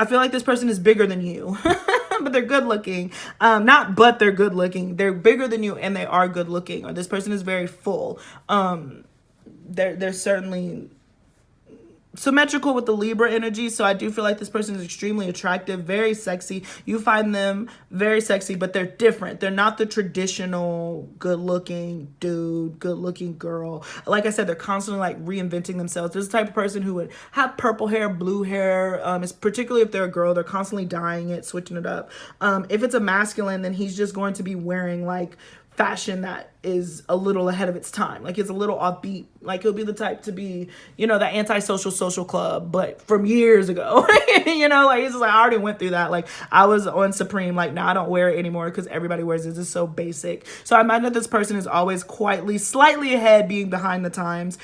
A: feel like this person is bigger than you, but they're good looking. But they're good looking. They're bigger than you and they are good looking. Or this person is very full. They're certainly symmetrical with the Libra energy. So I do feel like this person is extremely attractive, very sexy. You find them very sexy, but they're different. They're not the traditional good looking dude, good looking girl. Like I said, they're constantly like reinventing themselves. This is the type of person who would have purple hair, blue hair. It's particularly if they're a girl, they're constantly dyeing it, switching it up. If it's a masculine, then he's just going to be wearing like fashion that is a little ahead of its time. Like it's a little offbeat. Like he'll be the type to be, you know, the antisocial social club, but from years ago, you know, like he's just like, I already went through that. Like I was on Supreme, like now I don't wear it anymore because everybody wears it. It's just so basic. So I imagine that this person is always quietly, slightly ahead, being behind the times.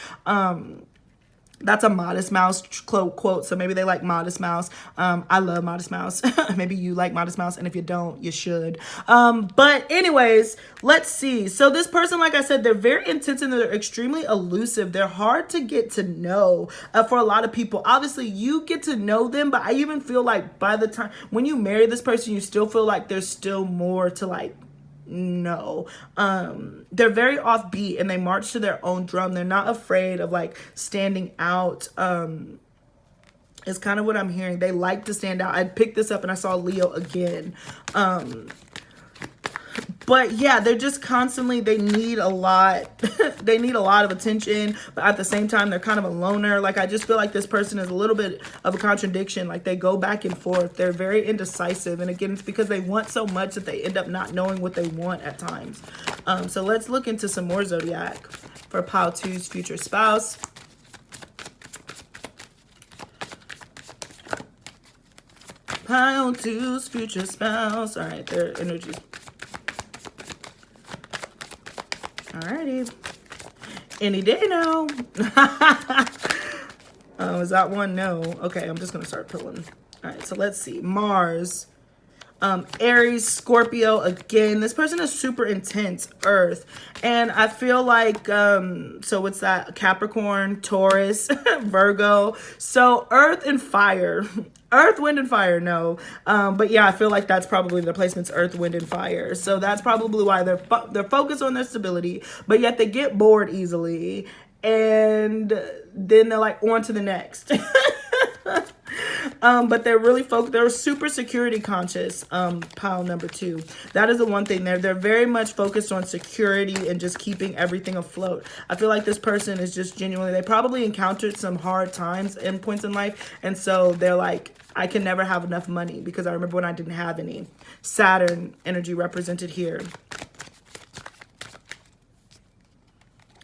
A: That's a Modest Mouse quote. So maybe they like Modest Mouse. I love Modest Mouse. Maybe you like Modest Mouse. And if you don't, you should. But anyways, let's see. So this person, like I said, they're very intense and they're extremely elusive. They're hard to get to know for a lot of people. Obviously, you get to know them. But I even feel like by the time when you marry this person, you still feel like there's still more to like no. They're very offbeat and they march to their own drum. They're not afraid of like standing out. Is kind of what I'm hearing. They like to stand out. I picked this up and I saw Leo again. But yeah, they're just constantly, they need a lot. They need a lot of attention, but at the same time, they're kind of a loner. Like, I just feel like this person is a little bit of a contradiction. Like, they go back and forth. They're very indecisive. And again, it's because they want so much that they end up not knowing what they want at times. So let's look into some more Zodiac for pile 2's future spouse. Pile 2's future spouse. All right, their energies. Alrighty. Any day now. Is that one? No. Okay, I'm just going to start pulling. Alright, so let's see. Mars. Aries, Scorpio. Again, this person is super intense. Earth. And I feel like, so what's that? Capricorn, Taurus, Virgo. So Earth and Fire. Earth, Wind, and Fire, no. But yeah, I feel like that's probably the placements, Earth, Wind, and Fire. So that's probably why they're focused on their stability, but yet they get bored easily. And then they're like, on to the next. But they're really focused. They're super security conscious. Pile number 2. That is the one thing there. They're very much focused on security and just keeping everything afloat. I feel like this person is just genuinely, they probably encountered some hard times and points in life. And so they're like, I can never have enough money because I remember when I didn't have any. Saturn energy represented here.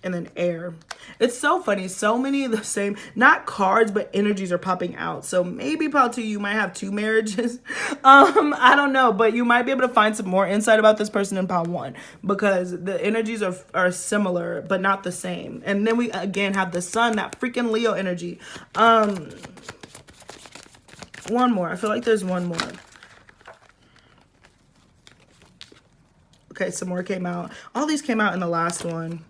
A: And then air. It's so funny. So many of the same, not cards, but energies are popping out. So maybe pile 2, you might have 2 marriages. I don't know, but you might be able to find some more insight about this person in pile 1, because the energies are similar, but not the same. And then we again have the sun, that freaking Leo energy. One more. I feel like there's one more. Okay, some more came out. All these came out in the last one.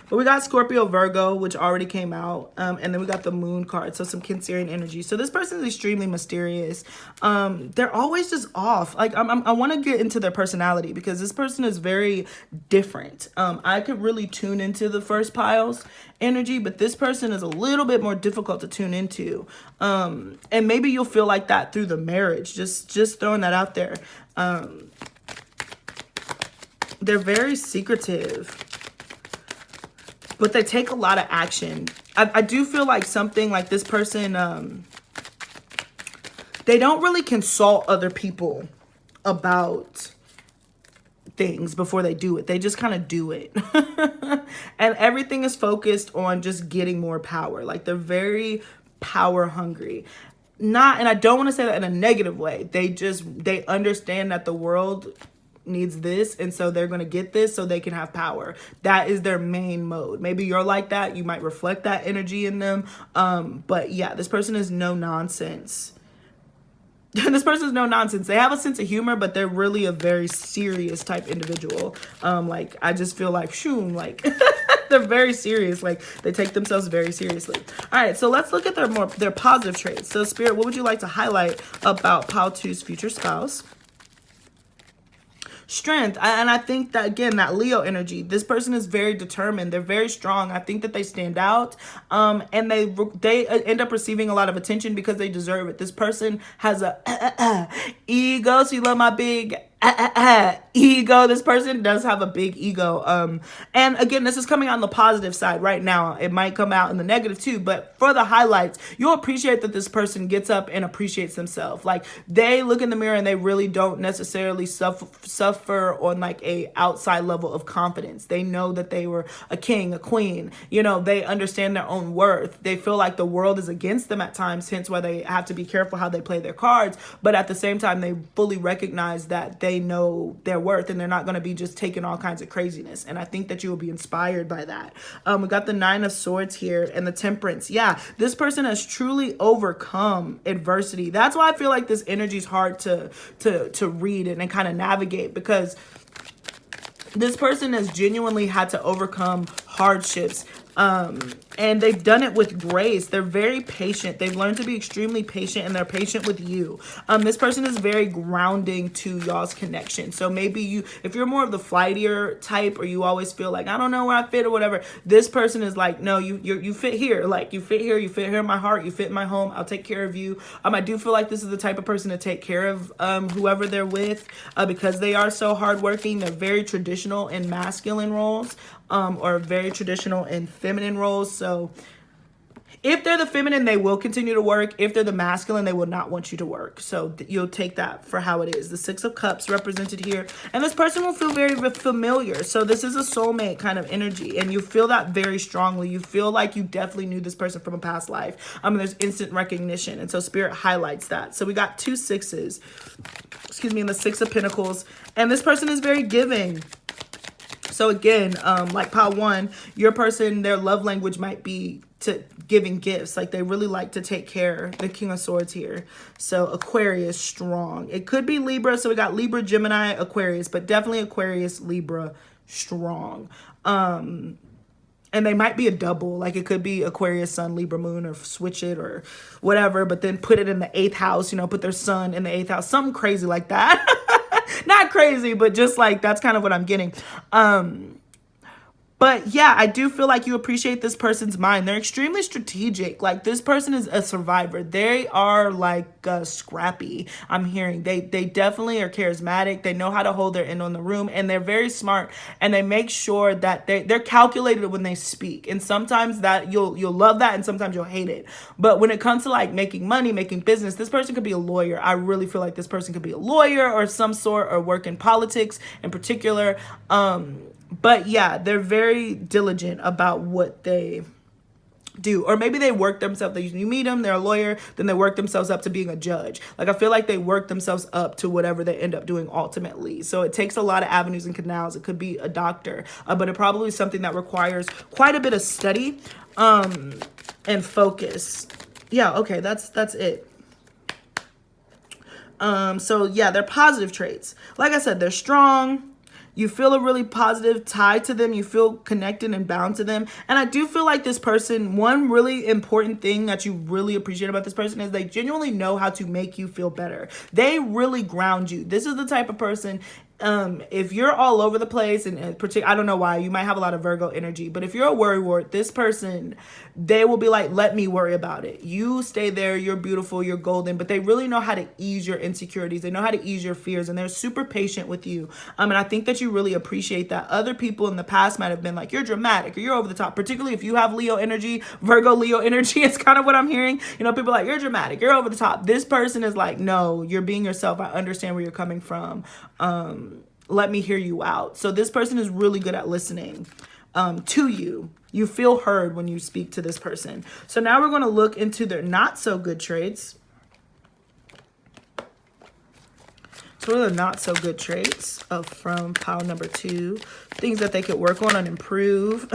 A: But we got Scorpio, Virgo, which already came out. And then we got the moon card. So some Cancerian energy. So this person is extremely mysterious. They're always just off. Like, I want to get into their personality, because this person is very different. I could really tune into the first pile's energy, but this person is a little bit more difficult to tune into. And maybe you'll feel like that through the marriage. Just throwing that out there. They're very secretive, but they take a lot of action. I do feel like something like this person, they don't really consult other people about things before they do it. They just kind of do it. And everything is focused on just getting more power. Like, they're very power hungry. And I don't want to say that in a negative way. They understand that the world needs this, and so they're going to get this so they can have power. That is their main mode. Maybe you're like that. You might reflect that energy in them. But yeah, this person is no nonsense. This person is no nonsense. They have a sense of humor, but they're really a very serious type individual. Like, I just feel like, shoom, like they're very serious. Like, they take themselves very seriously. All right, so let's look at their positive traits. So Spirit, what would you like to highlight about pile 2's future spouse? Strength. And I think that, again, that Leo energy, this person is very determined. They're very strong. I think that they stand out, and they end up receiving a lot of attention because they deserve it. This person has a ego. So you love my big ego. This person does have a big ego. And again, this is coming out on the positive side right now. It might come out in the negative too, but for the highlights, you'll appreciate that this person gets up and appreciates themselves. Like, they look in the mirror and they really don't necessarily suffer on like a outside level of confidence. They know that they were a king, a queen. You know, they understand their own worth. They feel like the world is against them at times, hence why they have to be careful how they play their cards. But at the same time, they fully recognize that they know their worth, and they're not going to be just taking all kinds of craziness. And I think that you will be inspired by that. We got the 9 of Swords here and the Temperance. Yeah, this person has truly overcome adversity. That's why I feel like this energy is hard to read and kind of navigate, because this person has genuinely had to overcome hardships. And they've done it with grace. They're very patient. They've learned to be extremely patient, and they're patient with you. This person is very grounding to y'all's connection. So maybe if you're more of the flightier type, or you always feel like, I don't know where I fit or whatever, this person is like, no, you fit here. Like, you fit here in my heart, you fit in my home, I'll take care of you. I do feel like this is the type of person to take care of whoever they're with, because they are so hardworking. They're very traditional in masculine roles, or very traditional in feminine roles. So if they're the feminine, they will continue to work. If they're the masculine, they will not want you to work. So you'll take that for how it is. The 6 of Cups represented here. And this person will feel very familiar. So this is a soulmate kind of energy. And you feel that very strongly. You feel like you definitely knew this person from a past life. There's instant recognition. And so Spirit highlights that. So we got 2 6s. Excuse me, and the 6 of Pentacles. And this person is very giving. So again, like pile 1, your person, their love language might be to giving gifts. Like, they really like to take care. The King of Swords here. So Aquarius, strong. It could be Libra. So we got Libra, Gemini, Aquarius, but definitely Aquarius, Libra, strong. And they might be a double. Like, it could be Aquarius, Sun, Libra, Moon, or switch it or whatever, but then put it in the 8th house, put their sun in the 8th house, something crazy like that. Not crazy, but just like, that's kind of what I'm getting. But yeah, I do feel like you appreciate this person's mind. They're extremely strategic. Like, this person is a survivor. They are like scrappy, I'm hearing. They definitely are charismatic. They know how to hold their end on the room, and they're very smart, and they make sure that they're calculated when they speak. And sometimes that you'll love that, and sometimes you'll hate it. But when it comes to like making money, making business, this person could be a lawyer. I really feel like this person could be a lawyer or some sort, or work in politics in particular. But yeah, they're very diligent about what they do. Or maybe they work themselves, you meet them, they're a lawyer, then they work themselves up to being a judge. Like, I feel like they work themselves up to whatever they end up doing ultimately. So it takes a lot of avenues and canals. It could be a doctor, but it probably is something that requires quite a bit of study and focus. Yeah, okay, that's it. So yeah, they're positive traits. Like I said, they're strong. You feel a really positive tie to them. You feel connected and bound to them. And I do feel like this person, one really important thing that you really appreciate about this person is they genuinely know how to make you feel better. They really ground you. This is the type of person, if you're all over the place, and I don't know why, you might have a lot of Virgo energy, but if you're a worrywart, this person, they will be like, let me worry about it. You stay there, you're beautiful, you're golden, but they really know how to ease your insecurities. They know how to ease your fears, and they're super patient with you. And I think that you really appreciate that. Other people in the past might have been like, you're dramatic, or you're over the top, particularly if you have Leo energy, Virgo Leo energy, it's kind of what I'm hearing. You know, people are like, you're dramatic, you're over the top. This person is like, no, you're being yourself. I understand where you're coming from. Let me hear you out. So this person is really good at listening to you. You feel heard when you speak to this person. So now we're going to look into their not so good traits. So what are the not so good traits from pile number 2? Things that they could work on and improve.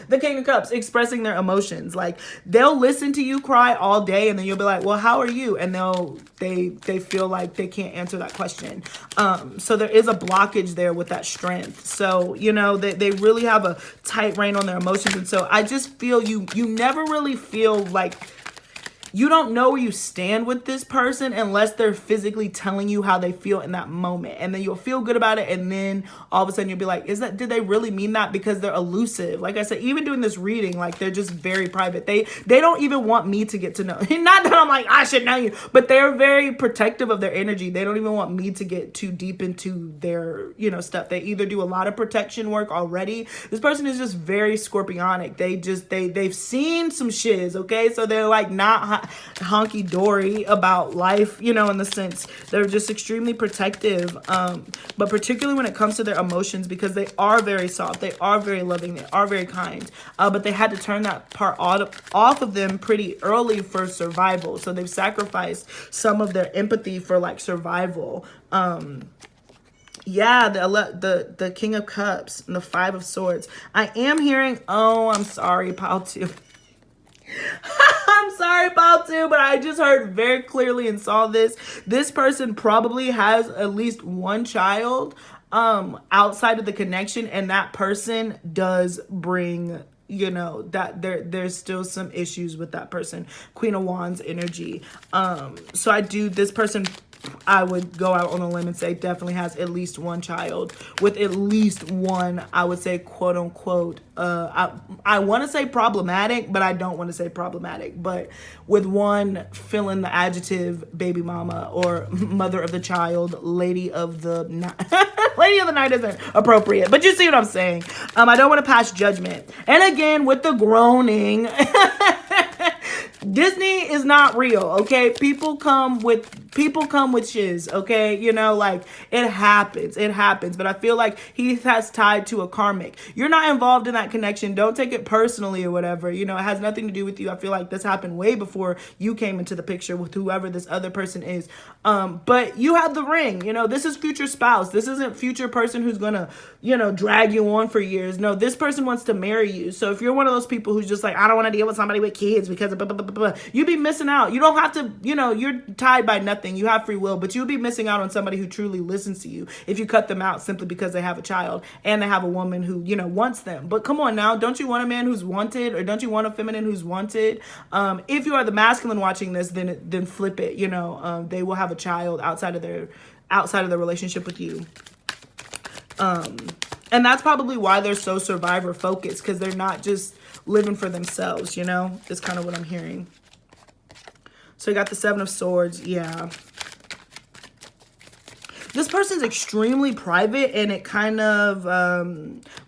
A: The King of Cups, expressing their emotions. Like, they'll listen to you cry all day, and then you'll be like, well, how are you? And they feel like they can't answer that question. So there is a blockage there with that strength. So, you know, they really have a tight rein on their emotions. And so I just feel you never really feel like, you don't know where you stand with this person unless they're physically telling you how they feel in that moment. And then you'll feel good about it. And then all of a sudden you'll be like, did they really mean that? Because they're elusive. Like I said, even doing this reading, like, they're just very private. They don't even want me to get to know. Not that I'm like, I should know you, but they're very protective of their energy. They don't even want me to get too deep into their, you know, stuff. They either do a lot of protection work already. This person is just very scorpionic. They've seen some shiz, okay? So they're like not honky-dory about life, you know, in the sense they're just extremely protective, but particularly when it comes to their emotions, because they are very soft, they are very loving, they are very kind, but they had to turn that part off of them pretty early for survival. So they've sacrificed some of their empathy for like survival. Yeah, the King of Cups and the 5 of Swords. I am hearing, oh, I'm sorry, pile 2. I'm sorry about to, but I just heard very clearly and saw this. This person probably has at least one child outside of the connection, and that person does bring, you know, that there's still some issues with that person. Queen of Wands energy. So this person, I would go out on a limb and say definitely has at least one child with at least one, I would say, quote unquote, I want to say problematic, but I don't want to say problematic, but with one, fill in the adjective baby mama or mother of the child, lady of the night. Lady of the night isn't appropriate, but you see what I'm saying. I don't want to pass judgment. And again, with the groaning, Disney is not real, okay? People come with shiz, okay? You know, like, it happens, but I feel like he has tied to a karmic. You're not involved in that connection. Don't take it personally or whatever. You know, it has nothing to do with you. I feel like this happened way before you came into the picture with whoever this other person is. But you have the ring, you know, this is future spouse. This isn't future person who's gonna, you know, drag you on for years. No, this person wants to marry you. So if you're one of those people who's just like, I don't want to deal with somebody with kids because of blah, blah, blah, blah, you'd be missing out. You don't have to, you know, you're tied by nothing. You have free will, but you'll be missing out on somebody who truly listens to you if you cut them out simply because they have a child and they have a woman who, you know, wants them. But come on now, don't you want a man who's wanted, or don't you want a feminine who's wanted? If you are the masculine watching this, then flip it. You know, they will have a child outside of their relationship with you. And that's probably why they're so survivor focused, because they're not just living for themselves, you know, is kind of what I'm hearing. So you got the 7 of Swords. Yeah. This person's extremely private, and it kind of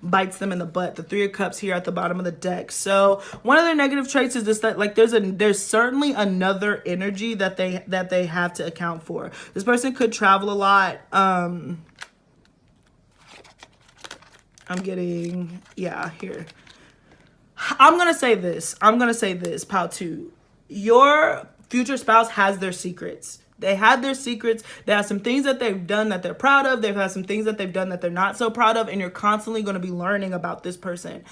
A: bites them in the butt. The 3 of Cups here at the bottom of the deck. So one of their negative traits is just that, like, there's certainly another energy that they have to account for. This person could travel a lot. I'm getting, yeah, here. I'm going to say this. Pal 2. Your future spouse has their secrets. They have their secrets. They have some things that they've done that they're proud of. They've had some things that they've done that they're not so proud of. And you're constantly going to be learning about this person.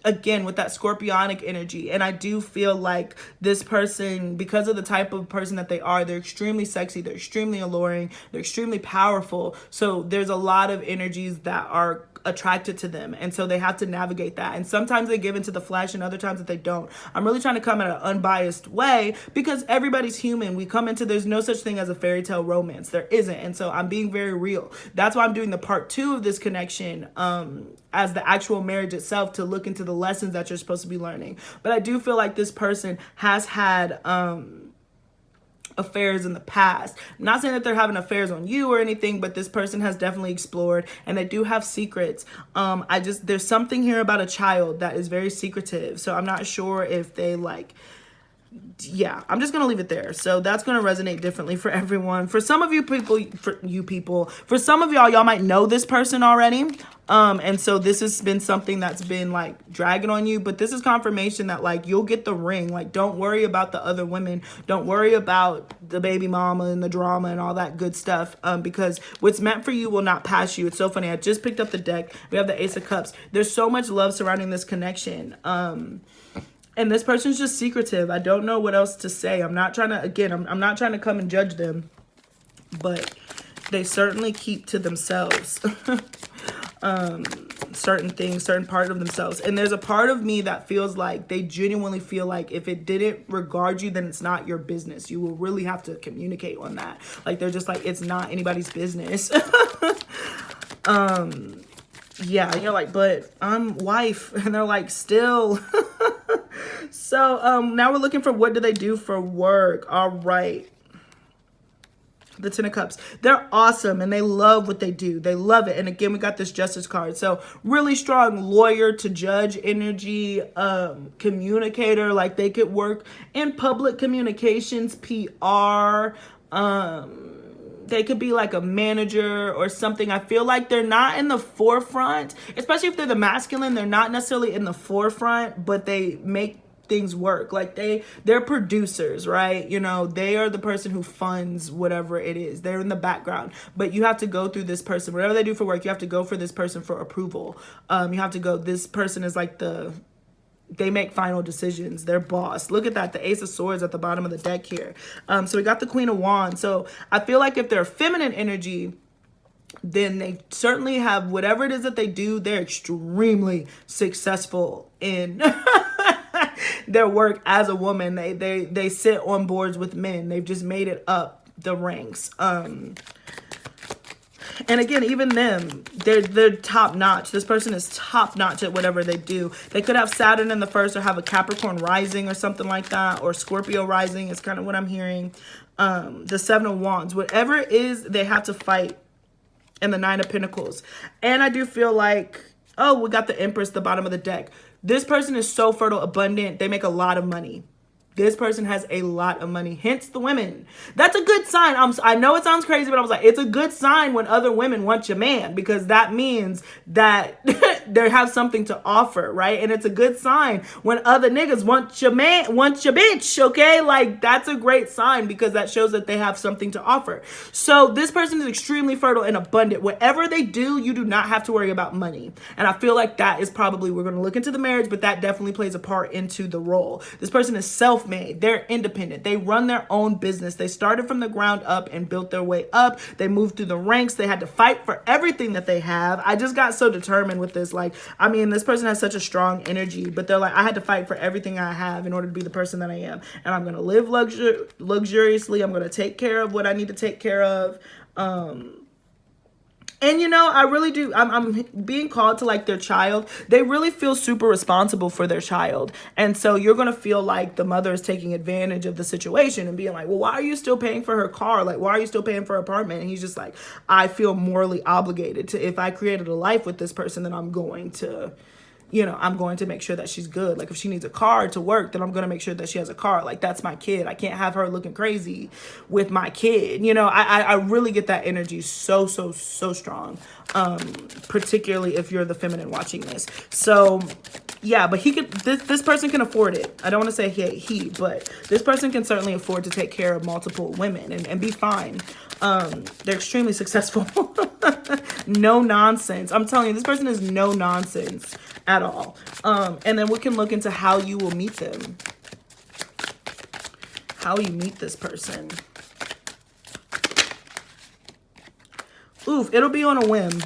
A: Again, with that scorpionic energy. And I do feel like this person, because of the type of person that they are, they're extremely sexy. They're extremely alluring. They're extremely powerful. So there's a lot of energies that are attracted to them, and so they have to navigate that, and sometimes they give into the flesh and other times that they don't. I'm really trying to come at an unbiased way because everybody's human. We come into, there's no such thing as a fairy tale romance. There isn't. And so I'm being very real. That's why I'm doing the part 2 of this connection as the actual marriage itself, to look into the lessons that you're supposed to be learning. But I do feel like this person has had affairs in the past. I'm not saying that they're having affairs on you or anything, but this person has definitely explored, and they do have secrets. There's something here about a child that is very secretive. So I'm not sure if they yeah, I'm just going to leave it there. So that's going to resonate differently for everyone. For some of you people, for some of y'all might know this person already. And so this has been something that's been dragging on you, but this is confirmation that you'll get the ring. Don't worry about the other women. Don't worry about the baby mama and the drama and all that good stuff. Because what's meant for you will not pass you. It's so funny. I just picked up the deck. We have the Ace of Cups. There's so much love surrounding this connection. And this person's just secretive. I don't know what else to say. I'm not trying to, again, I'm not trying to come and judge them, but they certainly keep to themselves. Certain things, certain part of themselves. And there's a part of me that feels like they genuinely feel like if it didn't regard you, then it's not your business. You will really have to communicate on that. They're just it's not anybody's business. Yeah, and you're but I'm wife. And they're still. So now we're looking for what do they do for work. All right. The Ten of Cups. They're awesome and they love what they do. They love it. And again, we got this Justice card. So really strong lawyer to judge energy, communicator. They could work in public communications, PR, they could be a manager or something. I feel like they're not in the forefront, especially if they're the masculine. They're not necessarily in the forefront, but they make things work. They're producers, right? They are the person who funds whatever it is. They're in the background, but you have to go through this person. Whatever they do for work, you have to go for this person for approval. You have to go, this person is they make final decisions. They're boss. Look at that. The Ace of Swords at the bottom of the deck here. So we got the Queen of Wands. So I feel like if they're feminine energy, then they certainly have whatever it is that they do. They're extremely successful in their work as a woman. They sit on boards with men. They've just made it up the ranks. And again, even them, they're top notch. This person is top notch at whatever they do. They could have Saturn in the first or have a Capricorn rising or something like that, or Scorpio rising is kind of what I'm hearing. The Seven of Wands, whatever it is, they have to fight. And the Nine of Pentacles. And I do feel oh, we got the Empress, the bottom of the deck. This person is so fertile, abundant. They make a lot of money. This person has a lot of money, hence the women. That's a good sign. I know it sounds crazy, but I was it's a good sign when other women want your man, because that means that they have something to offer, right? And it's a good sign when other niggas want your man, want your bitch, okay? That's a great sign because that shows that they have something to offer. So this person is extremely fertile and abundant. Whatever they do, you do not have to worry about money. And I feel like that is probably, we're going to look into the marriage, but that definitely plays a part into the role. This person is self-made. They're independent. They run their own business. They started from the ground up and built their way up. They moved through the ranks. They had to fight for everything that they have. I just got so determined with this. This person has such a strong energy, but they're I had to fight for everything I have in order to be the person that I am. And I'm going to live luxuriously. I'm going to take care of what I need to take care of. And I really do. I'm being called to their child. They really feel super responsible for their child. And so you're going to feel like the mother is taking advantage of the situation and being well, why are you still paying for her car? Why are you still paying for her apartment? And he's just I feel morally obligated to, if I created a life with this person, then I'm going to, I'm going to make sure that she's good. If she needs a car to work, then I'm going to make sure that she has a car. That's my kid. I can't have her looking crazy with my kid. I really get that energy so strong, particularly if you're the feminine watching this. So Yeah, but he could, this person can afford it. I don't want to say he, but this person can certainly afford to take care of multiple women and be fine. They're extremely successful. No nonsense. I'm telling you, this person is no nonsense at all. And then we can look into how you will meet them. How you meet this person. Oof, it'll be on a whim.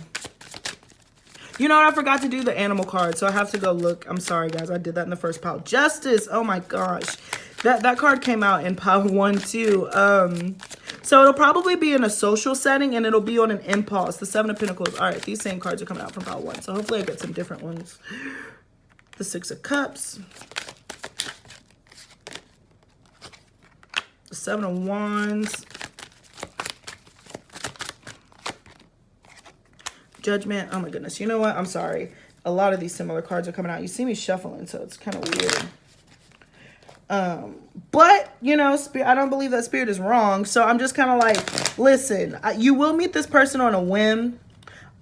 A: You know what? I forgot to do the animal card, so I have to go look. I'm sorry, guys. I did that in the first pile. Justice. Oh, my gosh. That card came out in pile 1, too. So it'll probably be in a social setting, and it'll be on an impulse. The 7 of Pentacles. All right, these same cards are coming out from pile 1, so hopefully I get some different ones. The 6 of Cups. The 7 of Wands. Judgment. Oh my goodness. You know what? I'm sorry. A lot of these similar cards are coming out. You see me shuffling, so it's kind of weird. But, you know, I don't believe that Spirit is wrong. So I'm just kind of like, listen, you will meet this person on a whim.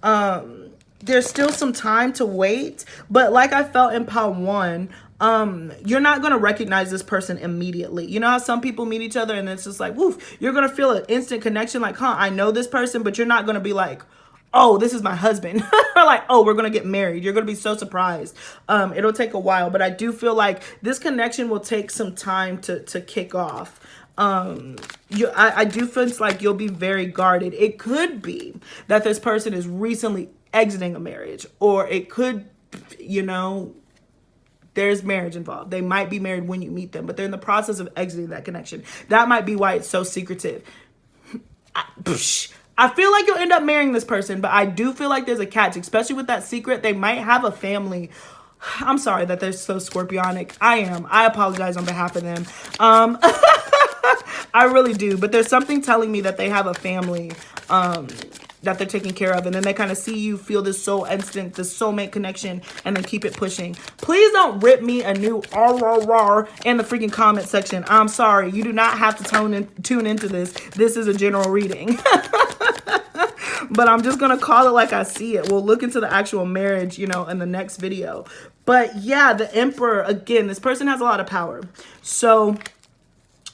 A: There's still some time to wait. But like I felt in pile 1, you're not going to recognize this person immediately. You know how some people meet each other and it's just like, woof, you're going to feel an instant connection. Like, I know this person, but you're not going to be like, oh, this is my husband. Or like, oh, we're going to get married. You're going to be so surprised. It'll take a while, but I do feel like this connection will take some time to kick off. I do feel like you'll be very guarded. It could be that this person is recently exiting a marriage, or it could, you know, there's marriage involved. They might be married when you meet them, but they're in the process of exiting that connection. That might be why it's so secretive. I feel like you'll end up marrying this person, but I do feel like there's a catch, especially with that secret. They might have a family. I'm sorry that they're so scorpionic. I am. I apologize on behalf of them. I really do. But there's something telling me that they have a family that they're taking care of. And then they kind of see you, feel this soul instinct, this soulmate connection, and then keep it pushing. Please don't rip me a new RRR in the freaking comment section. I'm sorry. You do not have to tune into this. This is a general reading. But I'm just going to call it like I see it. We'll look into the actual marriage, you know, in the next video. But yeah, the Emperor, again, this person has a lot of power. So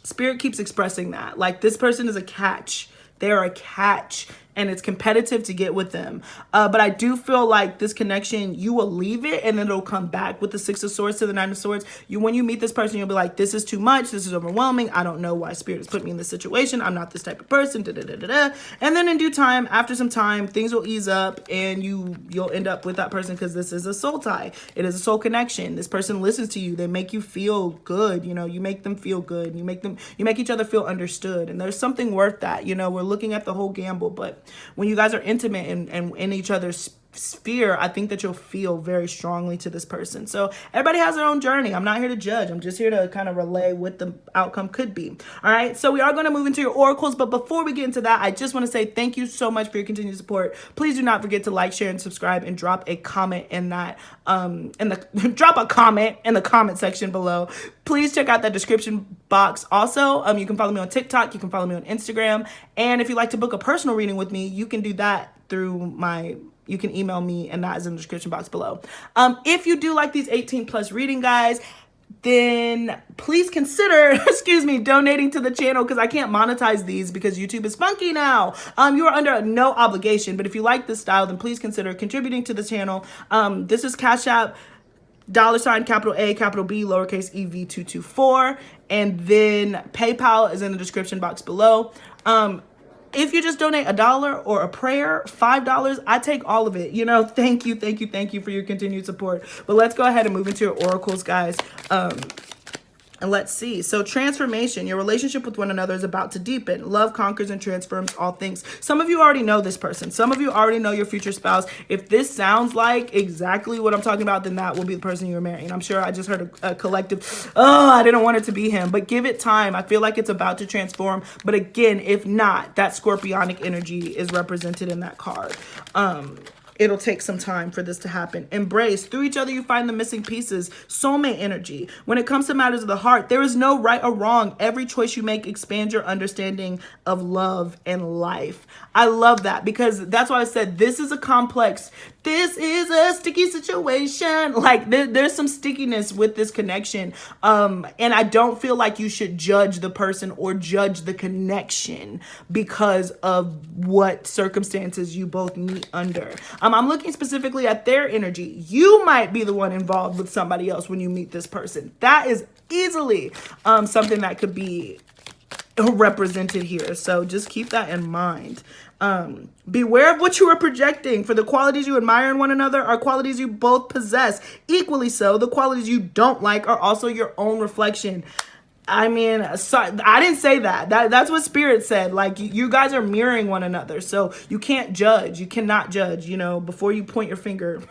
A: Spirit keeps expressing that. Like, this person is a catch. They're a catch. And it's competitive to get with them. But I do feel like this connection, you will leave it and then it'll come back with the 6 of Swords to the 9 of Swords. When you meet this person, you'll be like, this is too much. This is overwhelming. I don't know why Spirit has put me in this situation. I'm not this type of person. And then in due time, after some time, things will ease up and you'll end up with that person because this is a soul tie. It is a soul connection. This person listens to you. They make you feel good. You know, you make them feel good. You make each other feel understood. And there's something worth that. You know, we're looking at the whole gamble, but when you guys are intimate and in each other's sphere, I think that you'll feel very strongly to this person. So everybody has their own journey. I'm not here to judge. I'm just here to kind of relay what the outcome could be. All right. So we are going to move into your oracles. But before we get into that, I just want to say thank you so much for your continued support. Please do not forget to like, share, and subscribe, and drop a comment in that drop a comment in the comment section below. Please check out that description box. Also, you can follow me on TikTok. You can follow me on Instagram. And if you'd like to book a personal reading with me, you can do that through you can email me, and that is in the description box below. If you do like these 18+ reading, guys, then please consider, donating to the channel, because I can't monetize these because YouTube is funky now. You are under no obligation, but if you like this style, then please consider contributing to the channel. This is CashApp, $ capital A, capital B, lowercase EV224, and then PayPal is in the description box below. If you just donate $1 or a prayer, $5, I take all of it. You know, thank you for your continued support. But let's go ahead and move into your oracles, guys. And let's see. So transformation, your relationship with one another is about to deepen. Love conquers and transforms all things. Some of you already know this person. Some of you already know your future spouse. If this sounds like exactly what I'm talking about, then that will be the person you're marrying. I'm sure I just heard a collective, oh, I didn't want it to be him. But give it time. I feel like it's about to transform. But again, if not, that scorpionic energy is represented in that card. it'll take some time for this to happen. Embrace. Through each other, you find the missing pieces. Soulmate energy. When it comes to matters of the heart, there is no right or wrong. Every choice you make expands your understanding of love and life. I love that, because that's why I said this is a complex, this is a sticky situation. Like there's some stickiness with this connection. And I don't feel like you should judge the person or judge the connection because of what circumstances you both meet under. I'm looking specifically at their energy. You might be the one involved with somebody else when you meet this person. That is easily something that could be represented here. So just keep that in mind. Beware of what you are projecting. For the qualities you admire in one another are qualities you both possess. Equally so, the qualities you don't like are also your own reflection. I mean, sorry, I didn't say that. That's what Spirit said. Like, you guys are mirroring one another. So you can't judge. You cannot judge, you know, before you point your finger.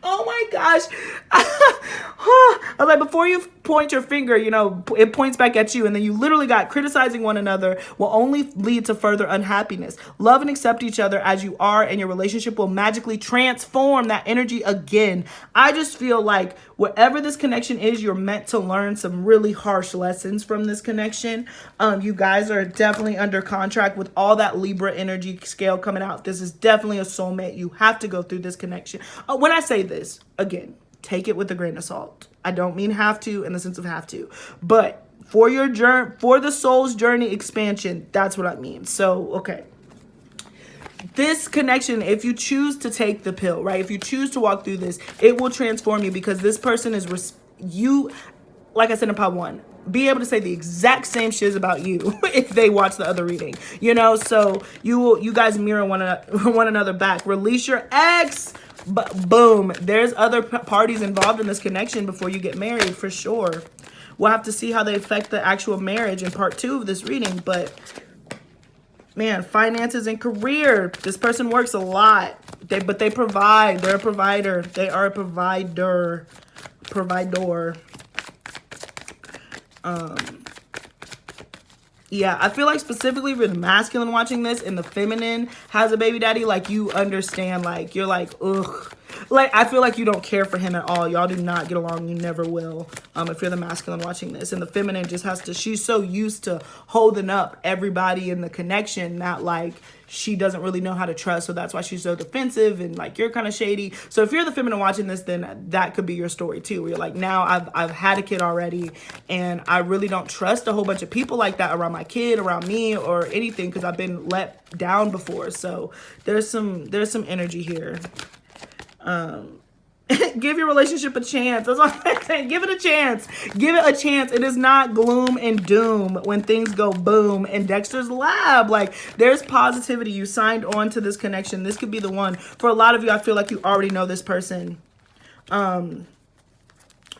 A: Oh my gosh. I was like, before you point your finger, you know, it points back at you. And then you literally got criticizing one another will only lead to further unhappiness. Love and accept each other as you are, and your relationship will magically transform that energy again. I just feel like whatever this connection is, you're meant to learn some really harsh lessons from this connection. You guys are definitely under contract with all that Libra energy scale coming out. This is definitely a soulmate. You have to go through this connection. When I say this, again, take it with a grain of salt. I don't mean have to in the sense of have to, but for your journey, for the soul's journey expansion, that's what I mean. So, okay. This connection, if you choose to take the pill, right? If you choose to walk through this, it will transform you, because this person is, you, like I said in part 1, be able to say the exact same shiz about you if they watch the other reading, you know? So you guys mirror one another back. Release your ex. But boom, there's other parties involved in this connection before you get married, for sure. We'll have to see how they affect the actual marriage in part 2 of this reading. But man, finances and career. This person works a lot. But they provide. They're a provider. They are a provider. Yeah, I feel like specifically for the masculine watching this and the feminine has a baby daddy, like, you understand, like, you're like, ugh. Like, I feel like you don't care for him at all. Y'all do not get along. You never will. If you're the masculine watching this. And the feminine just has to, she's so used to holding up everybody in the connection that, like, she doesn't really know how to trust. So that's why she's so defensive and, like, you're kind of shady. So if you're the feminine watching this, then that could be your story too. Where you're like, now I've had a kid already, and I really don't trust a whole bunch of people like that around my kid, around me, or anything, because I've been let down before. So there's some energy here. Give your relationship a chance. That's all I'm saying. Give it a chance. Give it a chance. It is not gloom and doom when things go boom in Dexter's lab. Like, there's positivity. You signed on to this connection. This could be the one. For a lot of you, I feel like you already know this person. New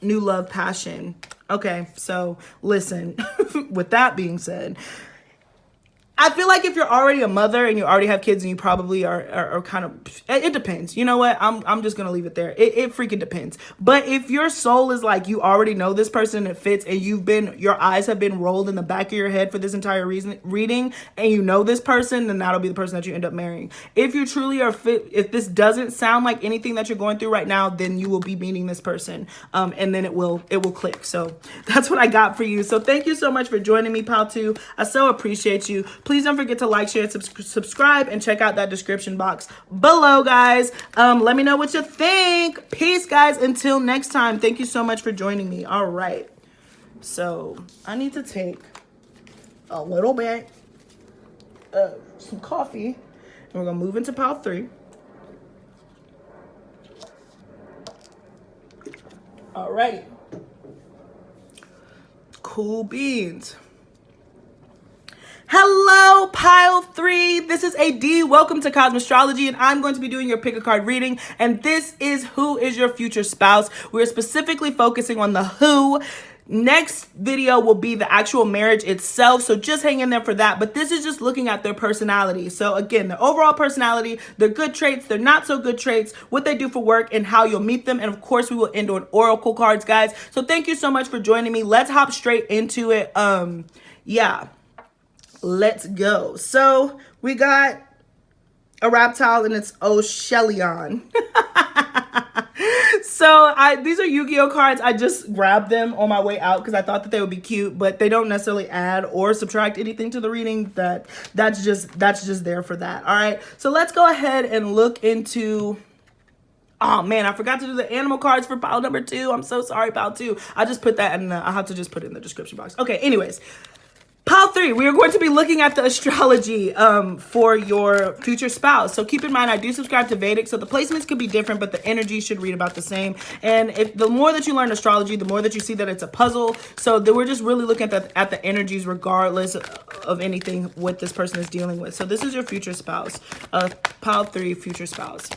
A: love, passion. Okay, so listen. With that being said, I feel like if you're already a mother and you already have kids, and you probably are kind of, it depends. You know what? I'm just going to leave it there. It freaking depends. But if your soul is like, you already know this person and it fits, and your eyes have been rolled in the back of your head for this entire reading, and you know this person, then that'll be the person that you end up marrying. If you truly are fit, if this doesn't sound like anything that you're going through right now, then you will be meeting this person. And then it will click. So that's what I got for you. So thank you so much for joining me, Pal 2. I so appreciate you. Please don't forget to like, share, and subscribe, and check out that description box below, guys. Let me know what you think. Peace, guys. Until next time. Thank you so much for joining me. All right. So I need to take a little bit of some coffee, and we're going to move into pile 3. All right. Cool beans. Hello, pile 3. This is AD. Welcome to Kosmostrology, and I'm going to be doing your pick a card reading. And this is who is your future spouse. We're specifically focusing on the who. Next video will be the actual marriage itself, so just hang in there for that. But this is just looking at their personality. So again, their overall personality, their good traits, their not so good traits, what they do for work, and how you'll meet them. And of course, we will end on oracle cards, guys. So thank you so much for joining me. Let's hop straight into it. Yeah. Let's go. So we got a reptile, and it's Oshelion. So these are Yu-Gi-Oh cards. I just grabbed them on my way out because I thought that they would be cute, but they don't necessarily add or subtract anything to the reading. That's just there for that. All right. So let's go ahead and look into. Oh man, I forgot to do the animal cards for pile number 2. I'm so sorry, pile 2. I just put that in. I'll have to just put it in the description box. Okay. Anyways. Pile 3, we are going to be looking at the astrology for your future spouse. So keep in mind, I do subscribe to Vedic, so the placements could be different, but the energy should read about the same. And the more that you learn astrology, the more that you see that it's a puzzle. So we're just really looking at the energies regardless of anything what this person is dealing with. So this is your future spouse. Pile 3, future spouse.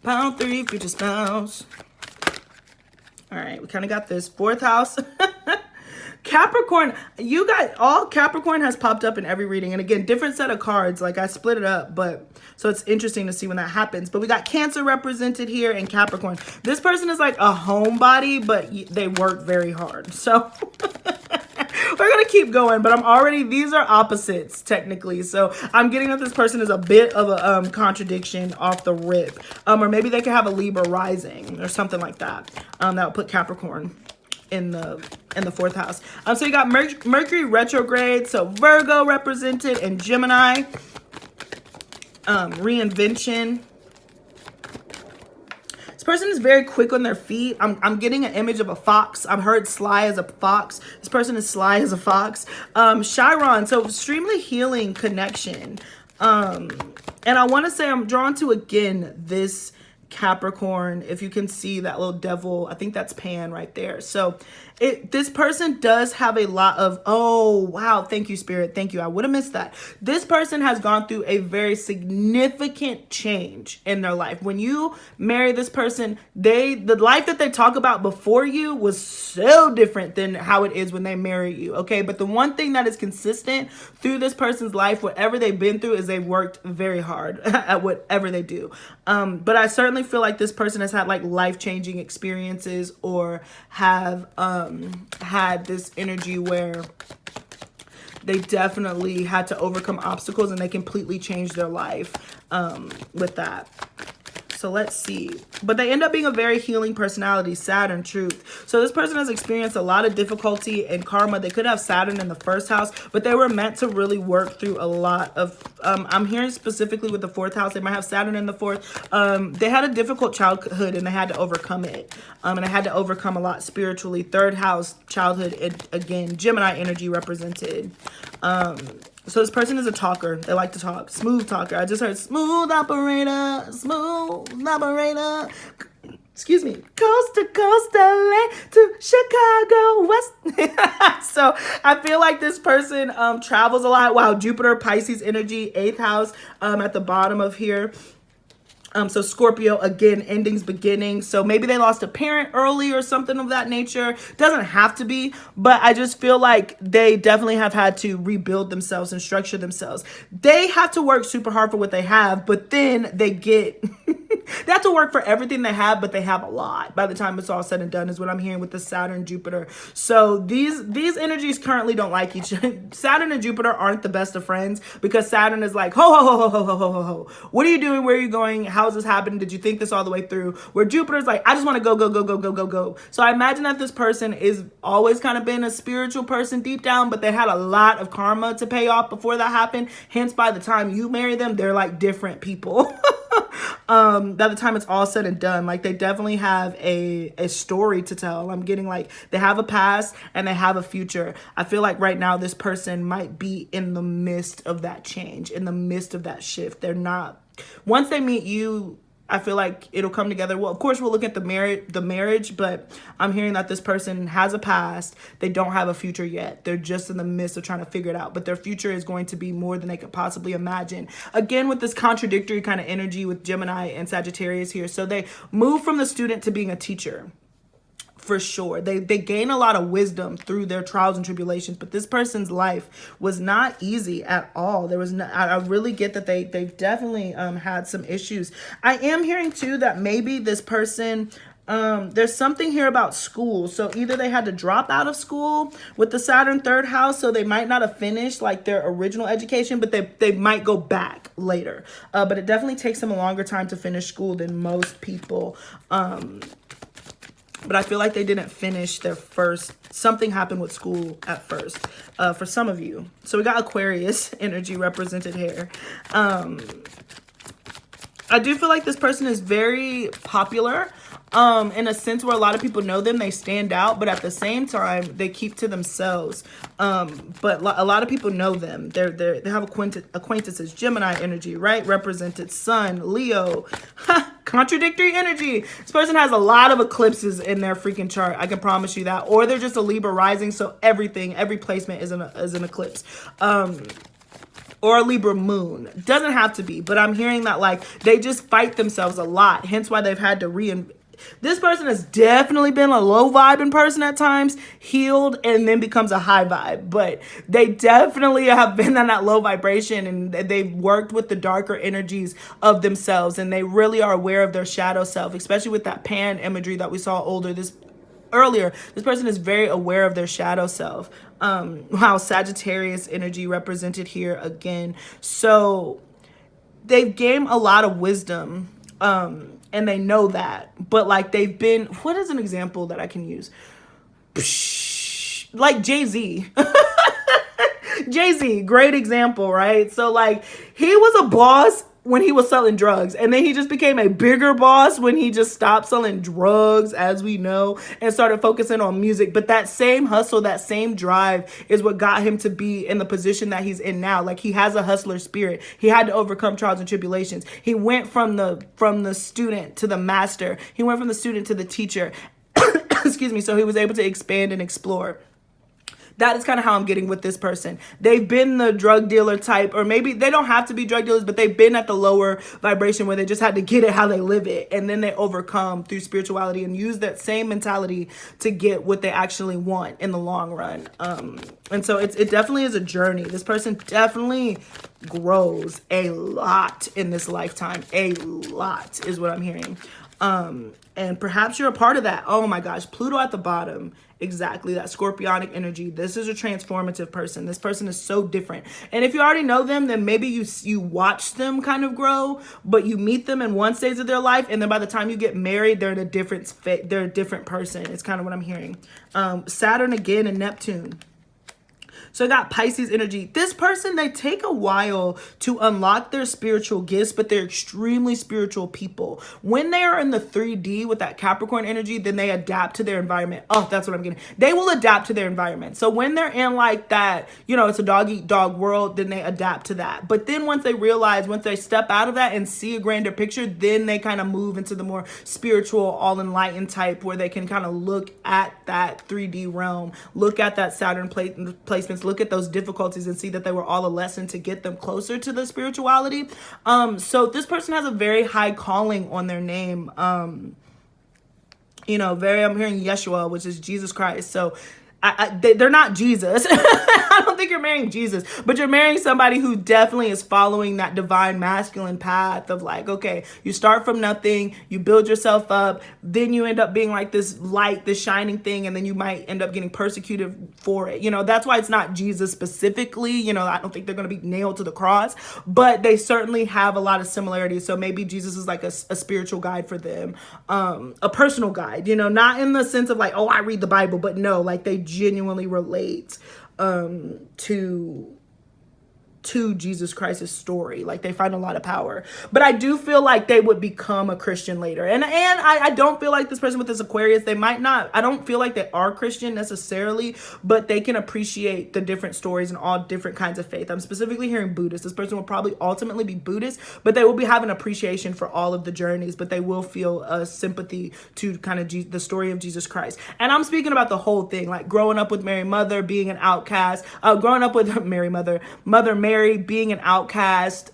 A: Pile 3, future spouse. All right, we kind of got this 4th house. Capricorn, you got all Capricorn has popped up in every reading. And again, different set of cards. Like I split it up, but so it's interesting to see when that happens. But we got Cancer represented here and Capricorn. This person is like a homebody, but they work very hard. So we're going to keep going, but these are opposites technically. So I'm getting that this person is a bit of a contradiction off the rip. Or maybe they could have a Libra rising or something like that. That would put Capricorn in the 4th house. So you got Mercury retrograde, so Virgo represented, and Gemini. Reinvention. This person is very quick on their feet. I'm getting an image of a fox. I've heard sly as a fox. This person is sly as a fox. Chiron, so extremely healing connection. And I want to say I'm drawn to, again, this Capricorn. If you can see that little devil, I think that's Pan right there. So this person does have a lot of, oh wow, thank you, Spirit, thank you, I would have missed that. This person has gone through a very significant change in their life. When you marry this person, the life that they talk about before you was so different than how it is when they marry you, okay? But the one thing that is consistent through this person's life, whatever they've been through, is they've worked very hard at whatever they do. But I certainly feel like this person has had like life-changing experiences, or have had this energy where they definitely had to overcome obstacles and they completely changed their life with that. So let's see. But they end up being a very healing personality, Saturn, truth. So this person has experienced a lot of difficulty and karma. They could have Saturn in the 1st house, but they were meant to really work through a lot of, I'm hearing specifically with the 4th house, they might have Saturn in the 4th. They had a difficult childhood and they had to overcome it. And they had to overcome a lot spiritually. 3rd house, childhood, again, Gemini energy represented. So this person is a talker. They like to talk. Smooth talker. I just heard smooth operator. Smooth operator. Excuse me. Coast to coast, LA to Chicago West. So I feel like this person travels a lot. Wow, Jupiter, Pisces energy, 8th house at the bottom of here. So Scorpio, again, endings, beginnings. So maybe they lost a parent early or something of that nature. Doesn't have to be, but I just feel like they definitely have had to rebuild themselves and structure themselves. They have to work super hard for what they have, but then they get, they have to work for everything they have, but they have a lot by the time it's all said and done, is what I'm hearing with the Saturn, Jupiter. So these energies currently don't like each other. Saturn and Jupiter aren't the best of friends, because Saturn is like, ho, ho, ho, ho, ho, ho, ho, ho, ho. What are you doing? Where are you going? How's this happening? Did you think this all the way through? Where Jupiter's like, I just want to go, go, go, go, go, go, go. So I imagine that this person is always kind of been a spiritual person deep down, but they had a lot of karma to pay off before that happened. Hence, by the time you marry them, they're like different people. By the time it's all said and done, like they definitely have a story to tell. I'm getting like they have a past and they have a future. I feel like right now this person might be in the midst of that change, in the midst of that shift. They're not, once they meet you, I feel like it'll come together. Well, of course, we'll look at the marriage, but I'm hearing that this person has a past. They don't have a future yet. They're just in the midst of trying to figure it out, but their future is going to be more than they could possibly imagine. Again, with this contradictory kind of energy with Gemini and Sagittarius here. So they move from the student to being a teacher. For sure. They gain a lot of wisdom through their trials and tribulations, but this person's life was not easy at all. There was no, I really get that they've definitely had some issues. I am hearing too that maybe this person There's something here about school. So either they had to drop out of school with the Saturn third house, so they might not have finished like their original education, but they might go back later. But it definitely takes them a longer time to finish school than most people. But I feel like they didn't finish their first, something happened with school at first, for some of you. So we got Aquarius energy represented here. I do feel like this person is very popular, in a sense where a lot of people know them, they stand out, but at the same time, they keep to themselves. But a lot of people know them. They have acquaintances, Gemini energy, right? Represented Sun, Leo, contradictory energy. This person has a lot of eclipses in their freaking chart. I can promise you that. Or they're just a Libra rising, so every placement is an eclipse. Or a Libra moon. Doesn't have to be, but I'm hearing that like they just fight themselves a lot. Hence why they've had to this person has definitely been a low vibing person at times, healed, and then becomes a high vibe. But they definitely have been on that low vibration, and they've worked with the darker energies of themselves, and they really are aware of their shadow self, especially with that pan imagery that we saw earlier. This person is very aware of their shadow self. Wow, Sagittarius energy represented here again. So they've gained a lot of wisdom, and they know that. But like they've been, what is an example that I can use? Like Jay-Z. Jay-Z, great example, right? So like he was a boss when he was selling drugs, and then he just became a bigger boss when he just stopped selling drugs, as we know, and started focusing on music. But that same hustle, that same drive is what got him to be in the position that he's in now. Like he has a hustler spirit. He had to overcome trials and tribulations. He went from the student to the master. He went from the student to the teacher. Excuse me. So he was able to expand and explore. That is kind of how I'm getting with this person. They've been the drug dealer type, or maybe they don't have to be drug dealers, but they've been at the lower vibration where they just had to get it how they live it. And then they overcome through spirituality and use that same mentality to get what they actually want in the long run. And so it definitely is a journey. This person definitely grows a lot in this lifetime. A lot is what I'm hearing. And perhaps you're a part of that. Oh my gosh, Pluto at the bottom. Exactly, that scorpionic energy. This is a transformative person. This person is so different. And if you already know them, then maybe you watch them kind of grow, but you meet them in one stage of their life, and then by the time you get married, they're a different person. It's kind of what I'm hearing. Saturn again and Neptune. So I got Pisces energy. This person, they take a while to unlock their spiritual gifts, but they're extremely spiritual people. When they are in the 3D with that Capricorn energy, then they adapt to their environment. Oh, that's what I'm getting. They will adapt to their environment. So when they're in like that, it's a dog eat dog world, then they adapt to that. But then once they step out of that and see a grander picture, then they kind of move into the more spiritual, all enlightened type where they can kind of look at that 3D realm, look at that Saturn placements, look at those difficulties and see that they were all a lesson to get them closer to the spirituality. So this person has a very high calling on their name. I'm hearing Yeshua, which is Jesus Christ. So they're not Jesus. I don't think you're marrying Jesus, but you're marrying somebody who definitely is following that divine masculine path of like, okay, you start from nothing, you build yourself up, then you end up being like this light, this shining thing, and then you might end up getting persecuted for it. That's why it's not Jesus specifically. I don't think they're going to be nailed to the cross, but they certainly have a lot of similarities. So maybe Jesus is like a spiritual guide for them, a personal guide, not in the sense of like, oh, I read the Bible, but no, like they genuinely relate to Jesus Christ's story. Like they find a lot of power. But I do feel like they would become a Christian later. And I don't feel like this person with this Aquarius, they might not, I don't feel like they are Christian necessarily, but they can appreciate the different stories and all different kinds of faith. I'm specifically hearing Buddhist. This person will probably ultimately be Buddhist, but they will be having appreciation for all of the journeys, but they will feel a sympathy to kind of the story of Jesus Christ. And I'm speaking about the whole thing, like growing up with Mary Mother, being an outcast, growing up with Mother Mary, being an outcast,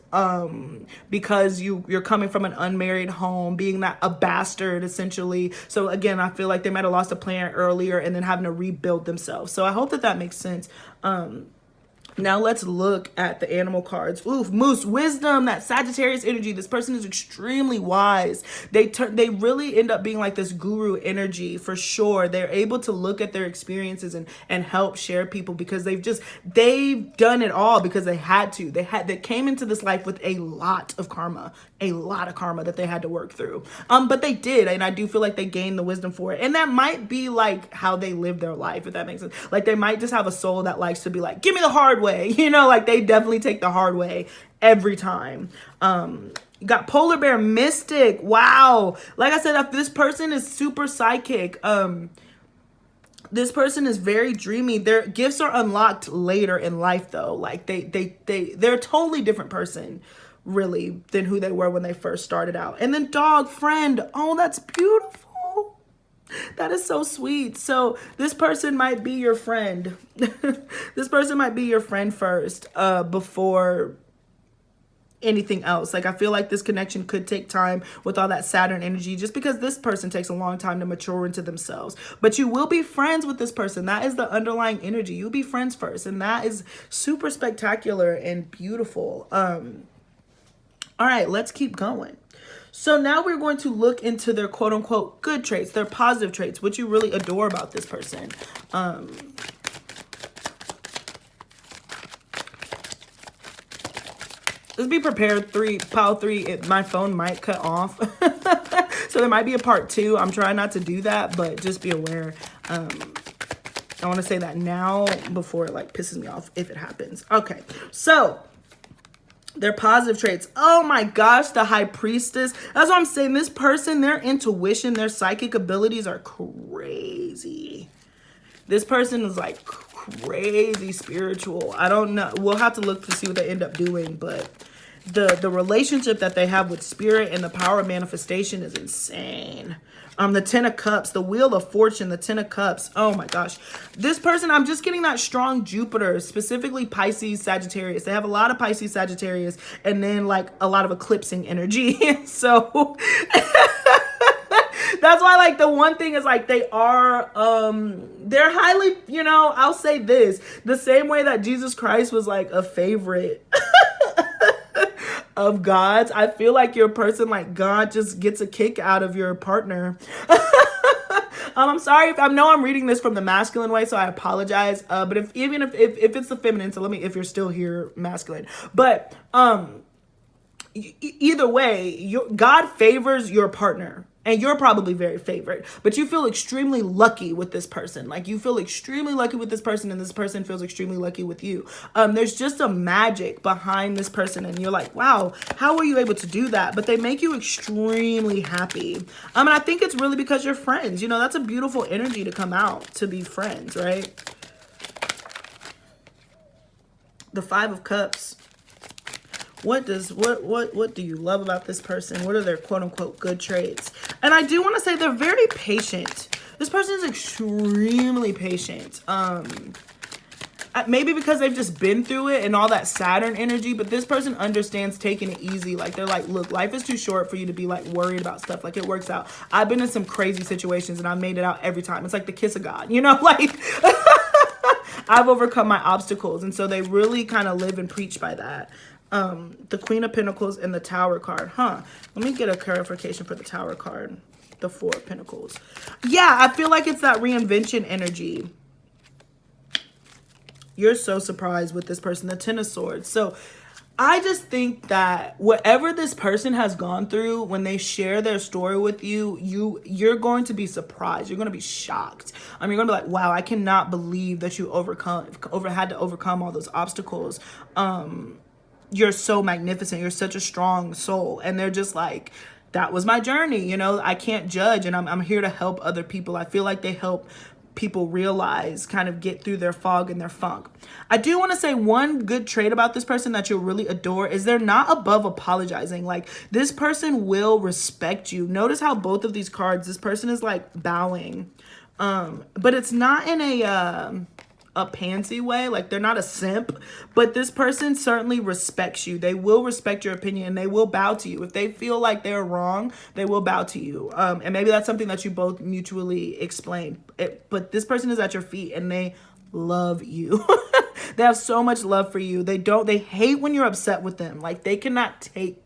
A: because you're coming from an unmarried home, being a bastard essentially. So again, I feel like they might have lost a parent earlier and then having to rebuild themselves. So I hope that makes sense. Now let's look at the animal cards. Oof, Moose, wisdom, that Sagittarius energy. This person is extremely wise. They really end up being like this guru energy for sure. They're able to look at their experiences and help share people because they've done it all because they had to. They came into this life with a lot of karma that they had to work through. But they did, and I do feel like they gained the wisdom for it. And that might be like how they live their life, if that makes sense. Like they might just have a soul that likes to be like, give me the hard way, you know, like they definitely take the hard way every time. You got polar bear mystic. Wow. Like I said, if this person is super psychic, this person is very dreamy. Their gifts are unlocked later in life though. Like they're a totally different person really than who they were when they first started out. And then dog friend. Oh, that's beautiful. That is so sweet. So this person might be your friend. This person might be your friend first, before anything else. Like I feel like this connection could take time with all that Saturn energy, just because this person takes a long time to mature into themselves. But you will be friends with this person. That is the underlying energy. You'll be friends first, and that is super spectacular and beautiful. All right, let's keep going. So now we're going to look into their quote unquote good traits, their positive traits, what you really adore about this person. Just be prepared, pile three, my phone might cut off. So there might be a part 2. I'm trying not to do that, but just be aware. I want to say that now before it like pisses me off if it happens. Okay, so their positive traits. Oh my gosh, the high priestess. That's what I'm saying. This person, their intuition, their psychic abilities are crazy. This person is like crazy spiritual. I don't know. We'll have to look to see what they end up doing, but the relationship that they have with spirit and the power of manifestation is insane. The 10 of Cups, the Wheel of Fortune, the 10 of Cups. Oh my gosh. This person, I'm just getting that strong Jupiter, specifically Pisces, Sagittarius. They have a lot of Pisces, Sagittarius, and then like a lot of eclipsing energy. So that's why like the one thing is like they're highly, you know, I'll say this, the same way that Jesus Christ was like a favorite of God's, I feel like you're a person like God just gets a kick out of your partner. I'm sorry if I know I'm reading this from the masculine way, so I apologize. But if it's the feminine, so if you're still here, masculine. But either way, God favors your partner. And you're probably very favored, but you feel extremely lucky with this person. Like you feel extremely lucky with this person, and this person feels extremely lucky with you. There's just a magic behind this person, and you're like, wow, how were you able to do that? But they make you extremely happy. And I think it's really because you're friends. You know, that's a beautiful energy to come out, to be friends, right? The 5 of Cups. What do you love about this person? What are their quote unquote good traits? And I do want to say they're very patient. This person is extremely patient. Maybe because they've just been through it and all that Saturn energy, but this person understands taking it easy. Like they're like, look, life is too short for you to be like worried about stuff. Like it works out. I've been in some crazy situations and I've made it out every time. It's like the kiss of God, you know, like I've overcome my obstacles. And so they really kind of live and preach by that. The Queen of Pentacles and the Tower card. Let me get a clarification for the Tower card. The 4 of Pentacles. Yeah, I feel like it's that reinvention energy. You're so surprised with this person. The 10 of Swords. So I just think that whatever this person has gone through, when they share their story with you, you're going to be surprised. You're going to be shocked. You're going to be like, wow, I cannot believe that you had to overcome all those obstacles. You're so magnificent. You're such a strong soul. And they're just like, that was my journey. You know, I can't judge, and I'm here to help other people. I feel like they help people realize, kind of get through their fog and their funk. I do want to say one good trait about this person that you'll really adore is they're not above apologizing. Like this person will respect you. Notice how both of these cards, this person is like bowing. But it's not in a pansy way, like they're not a simp, but this person certainly respects you. They will respect your opinion, and they will bow to you. If they feel like they're wrong, they will bow to you. And maybe that's something that you both mutually explain. But this person is at your feet, and they love you. They have so much love for you. They hate when you're upset with them. Like, they cannot take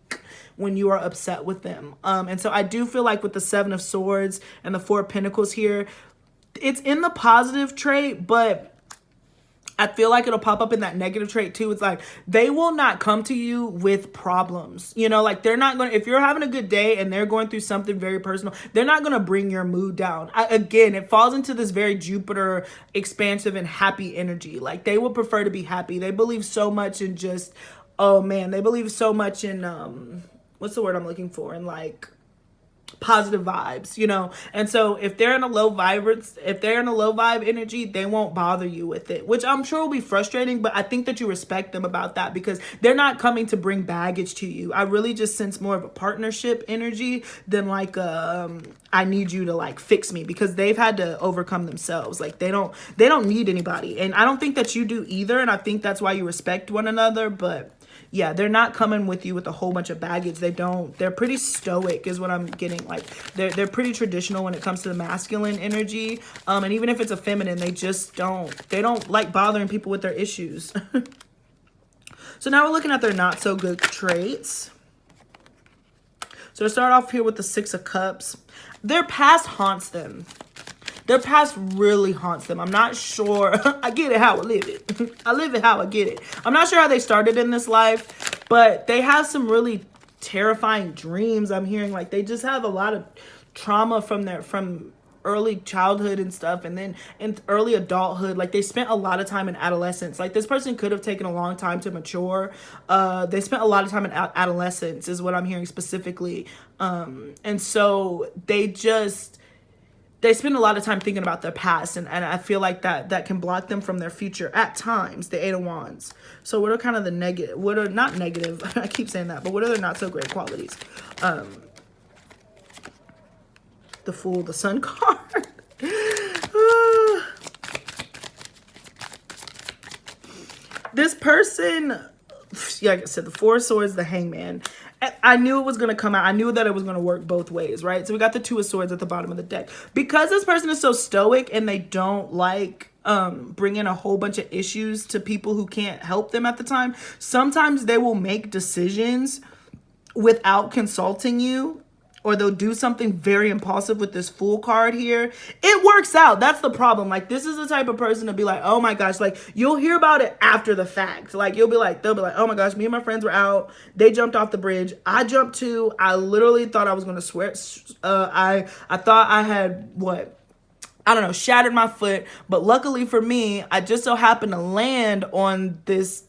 A: when you are upset with them. And so I do feel like with the 7 of Swords and the 4 of Pentacles here, it's in the positive trait, but I feel like it'll pop up in that negative trait too. It's like, they will not come to you with problems. You know, like, they're not going to, if you're having a good day and they're going through something very personal, they're not going to bring your mood down. Again, it falls into this very Jupiter, expansive and happy energy. Like, they would prefer to be happy. They believe so much in just, oh man, they believe so much in, what's the word I'm looking for? In like, positive vibes, you know. And so if they're in a low vibe energy, they won't bother you with it, which I'm sure will be frustrating, but I think that you respect them about that, because they're not coming to bring baggage to you. I really just sense more of a partnership energy than like I need you to like fix me, because they've had to overcome themselves. Like, they don't need anybody, and I don't think that you do either, and I think that's why you respect one another. But yeah, they're not coming with you with a whole bunch of baggage. They're pretty stoic is what I'm getting. Like, they're pretty traditional when it comes to the masculine energy. And even if it's a feminine, they don't like bothering people with their issues. So now we're looking at their not so good traits. So to start off here with the 6 of Cups, their past haunts them. Their past really haunts them. I'm not sure. I get it how I live it. I live it how I get it. I'm not sure how they started in this life, but they have some really terrifying dreams. I'm hearing like they just have a lot of trauma from early childhood and stuff, and then in early adulthood. Like, they spent a lot of time in adolescence. Like, this person could have taken a long time to mature. They spent a lot of time in adolescence is what I'm hearing specifically. And so they spend a lot of time thinking about their past, and I feel like that can block them from their future at times, the 8 of Wands. So what are kind of the negative, what are not negative, I keep saying that, but what are their not so great qualities? The Fool, the Sun card. This person, yeah, like I said, the 4 of Swords, the Hangman. I knew it was going to come out. I knew that it was going to work both ways, right? So we got the 2 of Swords at the bottom of the deck. Because this person is so stoic and they don't like bring in a whole bunch of issues to people who can't help them at the time, sometimes they will make decisions without consulting you, or they'll do something very impulsive with this Fool card here. It works out. That's the problem. Like, this is the type of person to be like, oh my gosh, like, you'll hear about it after the fact. Like, they'll be like, oh my gosh, me and my friends were out. They jumped off the bridge. I jumped too. I literally thought I was going to swear. I thought I had shattered my foot. But luckily for me, I just so happened to land on this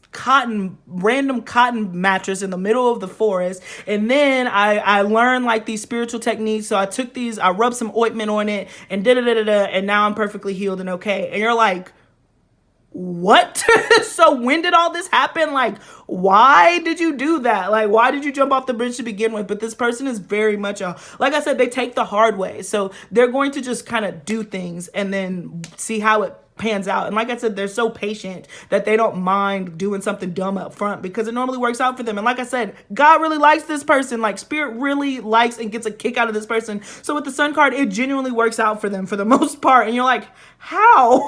A: random cotton mattress in the middle of the forest, and then I learned like these spiritual techniques. So I rubbed some ointment on it, and and now I'm perfectly healed and okay. And you're like, what? So when did all this happen? Like, why did you do that? Like, why did you jump off the bridge to begin with? But this person is very much like I said, they take the hard way. So they're going to just kind of do things and then see how it pans out. And like I said, they're so patient that they don't mind doing something dumb up front, because it normally works out for them. And like I said, God really likes this person. Like, Spirit really likes and gets a kick out of this person. So with the Sun card, it genuinely works out for them for the most part. And you're like, how?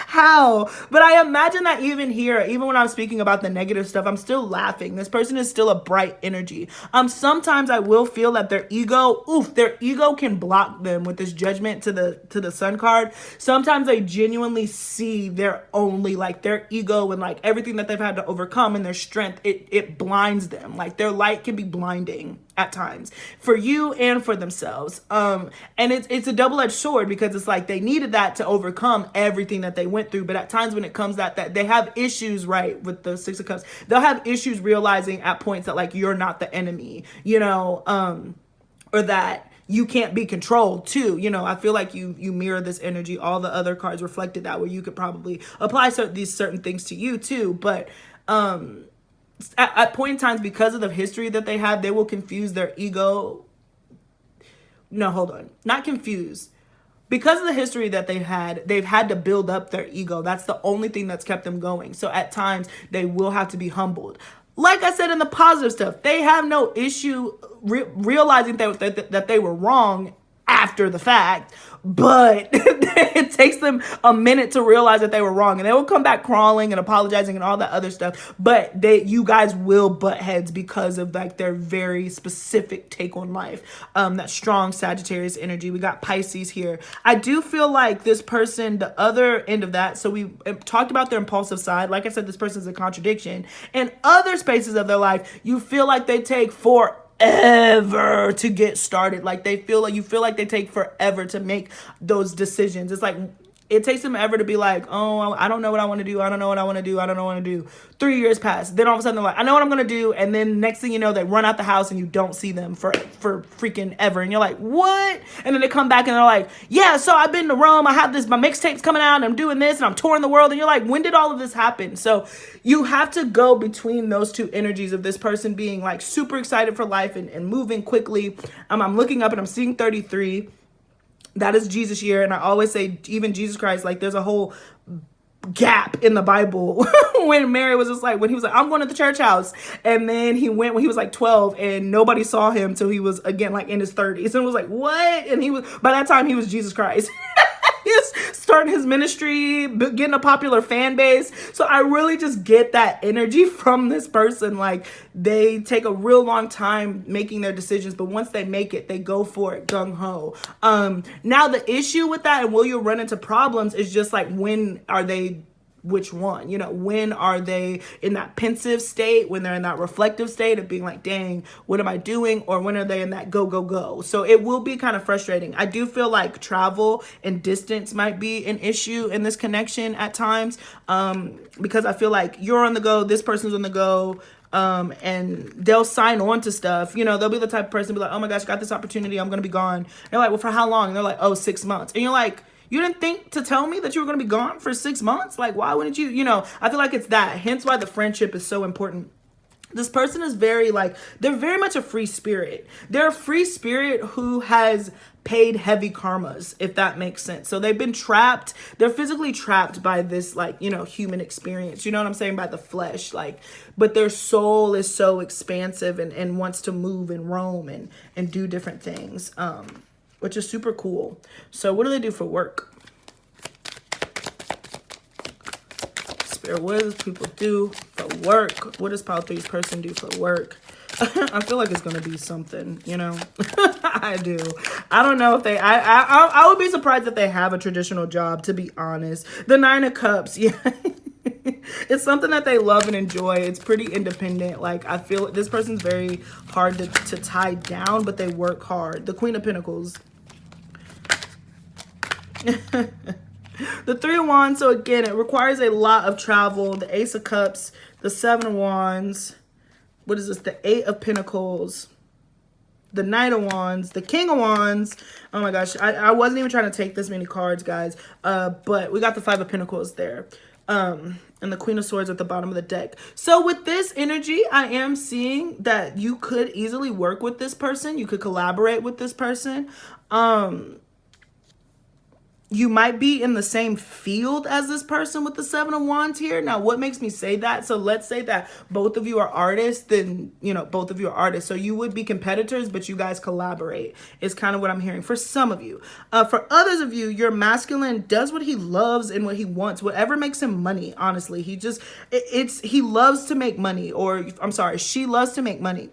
A: How? But I imagine that even here, even when I'm speaking about the negative stuff, I'm still laughing. This person is still a bright energy. Sometimes I will feel that their ego can block them with this Judgment to the Sun card. Sometimes I genuinely see their ego and like everything that they've had to overcome, and their strength, it blinds them. Like, their light can be blinding at times for you and for themselves. And it's a double-edged sword, because it's like they needed that to overcome everything that they went through. But at times when it comes that they have issues, right, with the 6 of Cups, they'll have issues realizing at points that like you're not the enemy, or that you can't be controlled too. I feel like you mirror this energy. All the other cards reflected that, where you could probably apply these certain things to you too. But at point in times, because of the history that they have, they will confuse their ego. No, hold on. Not confuse. Because of the history that they've had to build up their ego. That's the only thing that's kept them going. So at times, they will have to be humbled. Like I said in the positive stuff, they have no issue realizing that they were wrong after the fact, but it takes them a minute to realize that they were wrong, and they will come back crawling and apologizing and all that other stuff. But you guys will butt heads because of like their very specific take on life. That strong Sagittarius energy. We got Pisces here. I do feel like this person, the other end of that, so we talked about their impulsive side. Like I said, this person is a contradiction. In other spaces of their life, you feel like they take forever to get started. Like you feel like they take forever to make those decisions. It's like it takes them ever to be like, oh, I don't know what I want to do. I don't know what I want to do. I don't know what I want to do. 3 years pass. Then all of a sudden they're like, I know what I'm going to do. And then next thing you know, they run out the house and you don't see them for freaking ever. And you're like, what? And then they come back and they're like, yeah, so I've been to Rome. I have my mixtapes coming out and I'm doing this and I'm touring the world. And you're like, when did all of this happen? So you have to go between those two energies of this person being like super excited for life and moving quickly. I'm looking up and I'm seeing 33. That is Jesus year. And I always say, even Jesus Christ, like there's a whole gap in the Bible when Mary was just like, when he was like, I'm going to the church house. And then he went when he was like 12 and nobody saw him till he was again, like in his 30s. And it was like, what? And by that time he was Jesus Christ. He's starting his ministry, getting a popular fan base. So I really just get that energy from this person. Like they take a real long time making their decisions, but once they make it, they go for it gung-ho. Now the issue with that, and will you run into problems, is just like, when are they, which one? You know, when are they in that pensive state, when they're in that reflective state of being like, dang, what am I doing? Or when are they in that go, go, go? So it will be kind of frustrating. I do feel like travel and distance might be an issue in this connection at times, because I feel like you're on the go, this person's on the go, and they'll sign on to stuff. You know, they'll be the type of person to be like, oh my gosh, got this opportunity, I'm going to be gone. And they're like, well, for how long? And they're like, oh, 6 months. And you're like, you didn't think to tell me that you were going to be gone for 6 months? Like, why wouldn't you? You know, I feel like it's that. Hence why the friendship is so important. This person is very like, they're very much a free spirit. They're a free spirit who has paid heavy karmas, if that makes sense. So they've been trapped. They're physically trapped by this, like, you know, human experience. You know what I'm saying? By the flesh. Like, but their soul is so expansive and wants to move and roam and do different things. Which is super cool. So what do they do for work? Spirit, what does people do for work? What does Pile 3's person do for work? I feel like it's going to be something, you know? I do. I don't know if I would be surprised if they have a traditional job, to be honest. The 9 of Cups, yeah. It's something that they love and enjoy. It's pretty independent. Like, I feel this person's very hard to tie down, but they work hard. The Queen of Pentacles. The 3 of Wands. So again, it requires a lot of travel. The Ace of Cups, the 7 of Wands. What is this? The 8 of Pentacles, the Knight of Wands, the King of Wands. Oh my gosh, I wasn't even trying to take this many cards, guys. But we got the 5 of Pentacles there. And the Queen of Swords at the bottom of the deck. So with this energy, I am seeing that you could easily work with this person. You could collaborate with this person. You might be in the same field as this person with the 7 of Wands here. Now, what makes me say that? So let's say that both of you are artists, then, you know, both of you are artists. So you would be competitors, but you guys collaborate is kind of what I'm hearing for some of you. For others of you, your masculine does what he loves and what he wants, whatever makes him money, honestly. He loves to make money, or I'm sorry, she loves to make money.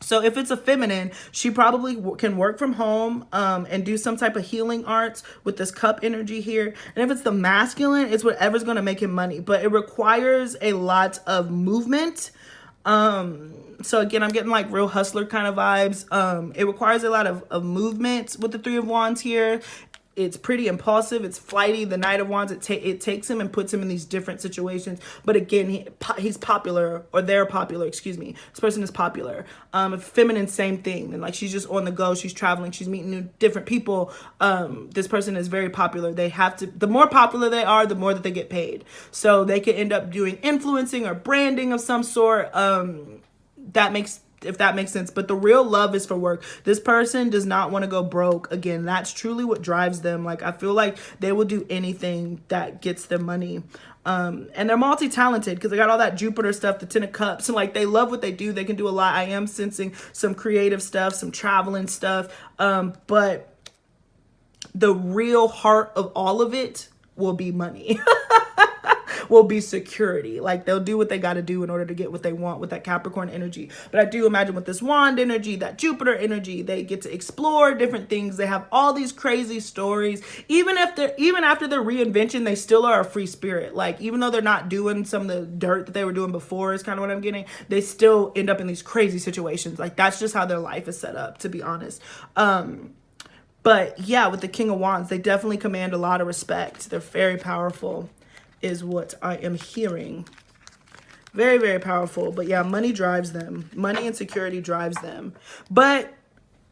A: So if it's a feminine, she probably can work from home and do some type of healing arts with this cup energy here. And if it's the masculine, it's whatever's going to make him money. But it requires a lot of movement. So again, I'm getting like real hustler kind of vibes. It requires a lot of movement with the 3 of Wands here. It's pretty impulsive. It's flighty. The Knight of Wands, it takes him and puts him in these different situations. But again, he's popular, or they're popular, excuse me. This person is popular. Feminine, same thing. And like, she's just on the go. She's traveling. She's meeting different people. This person is very popular. They have to, the more popular they are, the more that they get paid. So they could end up doing influencing or branding of some sort. If that makes sense. But the real love is for work. This person does not want to go broke. Again, that's truly what drives them. Like, I feel like they will do anything that gets them money. And they're multi-talented because they got all that Jupiter stuff, the 10 of Cups. And like, they love what they do. They can do a lot. I am sensing some creative stuff, some traveling stuff. But the real heart of all of it will be money. Will be security. Like, they'll do what they got to do in order to get what they want with that Capricorn energy. But I do imagine with this wand energy, that Jupiter energy, they get to explore different things. They have all these crazy stories. Even after their reinvention, they still are a free spirit. Like, even though they're not doing some of the dirt that they were doing before, is kind of what I'm getting, they still end up in these crazy situations. Like, that's just how their life is set up, to be honest. But yeah, with the King of Wands, they definitely command a lot of respect. They're very powerful, is what I am hearing. Very, very powerful. But yeah, money drives them. Money and security drives them. But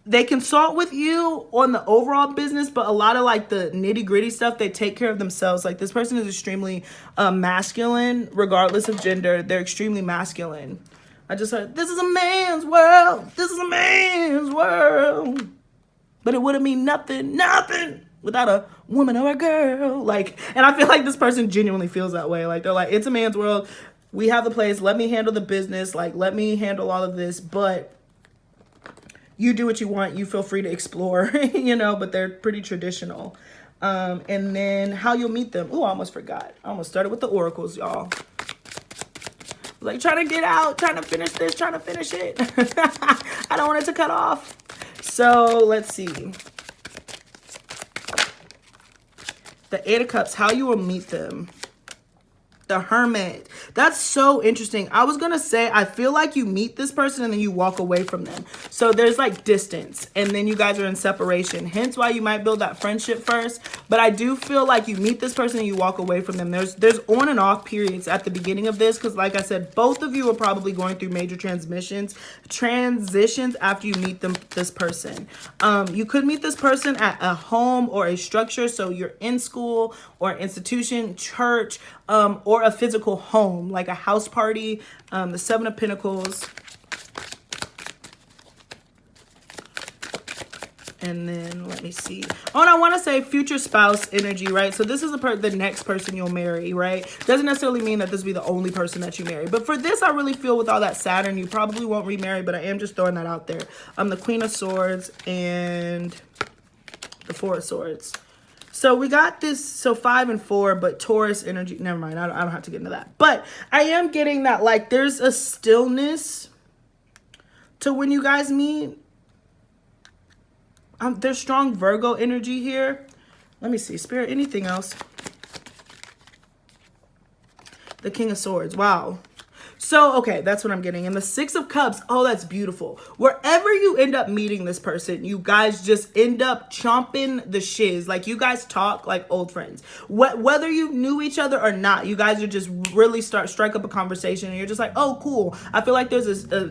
A: they consult with you on the overall business, but a lot of like the nitty gritty stuff, they take care of themselves. Like, this person is extremely masculine, regardless of gender. They're extremely masculine. I just heard, this is a man's world. This is a man's world. But it wouldn't mean nothing without a woman or a girl. Like, and I feel like this person genuinely feels that way. Like, they're like, it's a man's world. We have the place. Let me handle the business. Like, let me handle all of this. But you do what you want. You feel free to explore, you know, but they're pretty traditional. And then how you'll meet them. Oh, I almost forgot. I almost started with the oracles, y'all. Like, trying to get out, trying to finish this, trying to finish it. I don't want it to cut off. So let's see. The Eight of Cups, how you will meet them. The Hermit. That's so interesting. I was going to say, I feel like you meet this person and then you walk away from them. So there's like distance and then you guys are in separation. Hence why you might build that friendship first. But I do feel like you meet this person and you walk away from them. There's on and off periods at the beginning of this. Because like I said, both of you are probably going through major transitions after you meet this person. You could meet this person at a home or a structure. So you're in school or institution, church, or a physical home, like a house party. The Seven of Pentacles. And then let me see. Oh, and I want to say future spouse energy, right? So this is the next person you'll marry, right? Doesn't necessarily mean that this will be the only person that you marry. But for this, I really feel with all that Saturn, you probably won't remarry, but I am just throwing that out there. The Queen of Swords and the Four of Swords. So we got this, so 5 and 4, but Taurus energy, never mind, I don't have to get into that. But I am getting that, like, there's a stillness to when you guys meet. There's strong Virgo energy here. Let me see, Spirit, anything else? The King of Swords, wow. So, okay, that's what I'm getting. And the Six of Cups, oh, that's beautiful. Wherever you end up meeting this person, you guys just end up chomping the shiz. Like, you guys talk like old friends. Whether you knew each other or not, you guys are just really strike up a conversation. And you're just like, oh, cool. I feel like there's a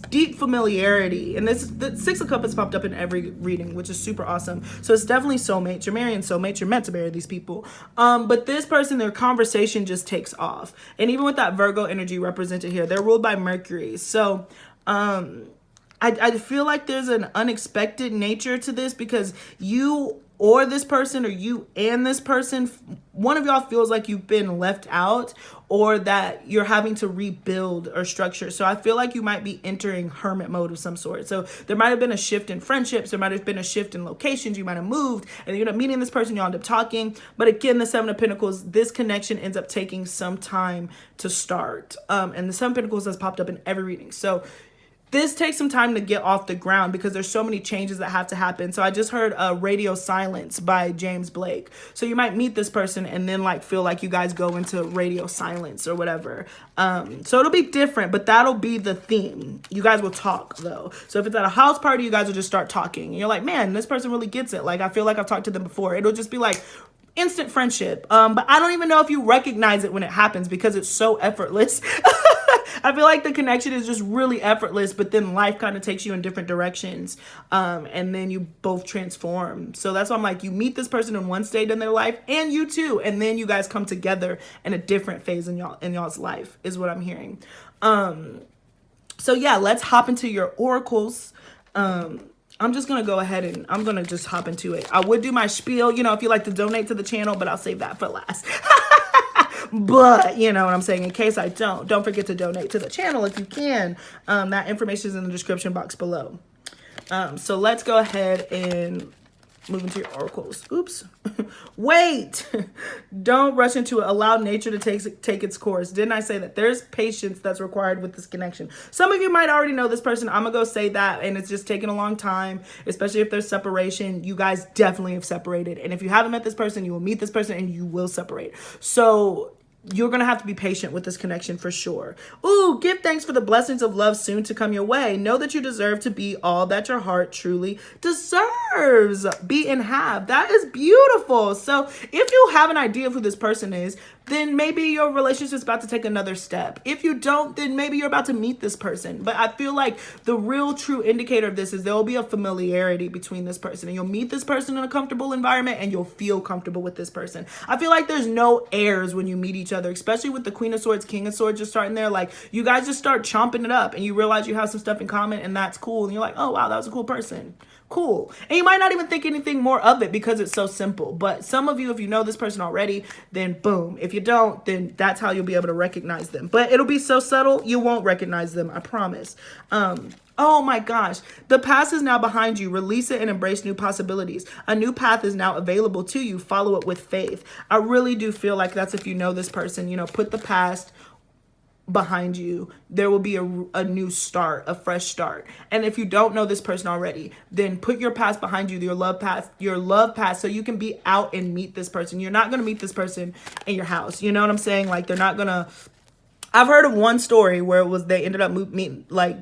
A: deep familiarity. And the Six of Cups has popped up in every reading, which is super awesome. So it's definitely soulmates. You're marrying soulmates. You're meant to marry these people. But this person, their conversation just takes off. And even with that Virgo energy represented here, they're ruled by Mercury. So I feel like there's an unexpected nature to this because you or this person or you and this person, one of y'all feels like you've been left out or that you're having to rebuild or structure. So I feel like you might be entering hermit mode of some sort. So there might have been a shift in friendships. There might have been a shift in locations. You might have moved and you end up meeting this person. You end up talking. But again, the Seven of Pentacles, this connection ends up taking some time to start. And the Seven of Pentacles has popped up in every reading. So this takes some time to get off the ground because there's so many changes that have to happen. So I just heard Radio Silence by James Blake. So you might meet this person and then like feel like you guys go into radio silence or whatever. So it'll be different, but that'll be the theme. You guys will talk though. So if it's at a house party, you guys will just start talking. And you're like, man, this person really gets it. Like, I feel like I've talked to them before. It'll just be like instant friendship. But I don't even know if you recognize it when it happens because it's so effortless. I feel like the connection is just really effortless, but then life kind of takes you in different directions. And then you both transform. So that's why I'm like, you meet this person in one state in their life and you too. And then you guys come together in a different phase in y'all's life is what I'm hearing. So yeah, let's hop into your oracles. I'm just going to go ahead and I'm going to just hop into it. I would do my spiel, you know, if you like to donate to the channel, but I'll save that for last. But you know what I'm saying, in case I don't forget to donate to the channel if you can. That information is in the description box below. So let's go ahead and Moving to your oracles. Oops. Wait. Don't rush into it. Allow nature to take its course. Didn't I say that? There's patience that's required with this connection. Some of you might already know this person. I'm going to go say that, and it's just taking a long time, especially if there's separation. You guys definitely have separated. And if you haven't met this person, you will meet this person and you will separate. So you're going to have to be patient with this connection for sure. Ooh, give thanks for the blessings of love soon to come your way. Know that you deserve to be all that your heart truly deserves. Be and have. That is beautiful. So if you have an idea of who this person is, then maybe your relationship is about to take another step. If you don't, then maybe you're about to meet this person. But I feel like the real true indicator of this is there will be a familiarity between this person, and you'll meet this person in a comfortable environment and you'll feel comfortable with this person. I feel like there's no airs when you meet each other, especially with the Queen of Swords, King of Swords just starting there. Like, you guys just start chomping it up and you realize you have some stuff in common, and that's cool. And you're like, oh wow, that was a cool person. Cool. And you might not even think anything more of it because it's so simple. But some of you, if you know this person already, then boom. If you don't, then that's how you'll be able to recognize them. But it'll be so subtle, you won't recognize them, I promise. Oh my gosh. The past is now behind you. Release it and embrace new possibilities. A new path is now available to you. Follow it with faith. I really do feel like that's if you know this person. You know, put the past behind you. There will be a new start, a fresh start. And if you don't know this person already, then put your past behind you, your love past, so you can be out and meet this person. You're not going to meet this person in your house. You know what I'm saying? Like, they're not going to. I've heard of one story where it was they ended up meeting, like,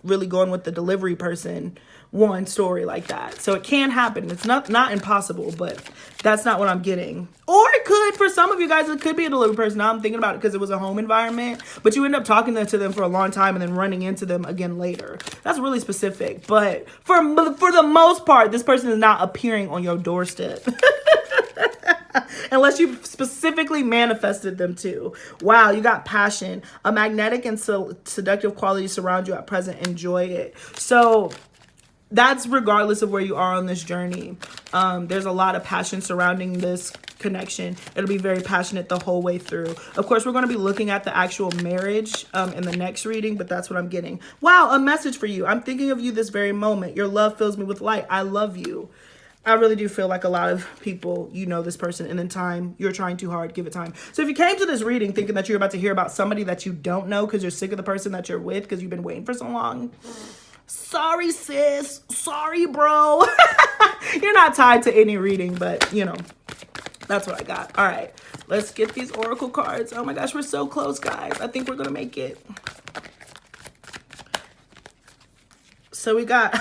A: really going with the delivery person. One story like that. So it can happen. It's not impossible, but that's not what I'm getting. Or it could, for some of you guys, it could be a delivery person. Now I'm thinking about it because it was a home environment, but you end up talking to them for a long time and then running into them again later. That's really specific. But for the most part, this person is not appearing on your doorstep. Unless you specifically manifested them to. Wow, you got passion. A magnetic and seductive quality surround you at present. Enjoy it. So that's regardless of where you are on this journey. There's a lot of passion surrounding this connection. It'll be very passionate the whole way through. Of course, we're going to be looking at the actual marriage in the next reading, but that's what I'm getting. Wow, a message for you. I'm thinking of you this very moment. Your love fills me with light. I love you. I really do feel like a lot of people, you know this person, and in time, you're trying too hard, give it time. So if you came to this reading thinking that you're about to hear about somebody that you don't know because you're sick of the person that you're with because you've been waiting for so long, sorry, sis. Sorry, bro. You're not tied to any reading, but, you know, that's what I got. All right, let's get these oracle cards. Oh my gosh, we're so close, guys. I think we're going to make it. So we got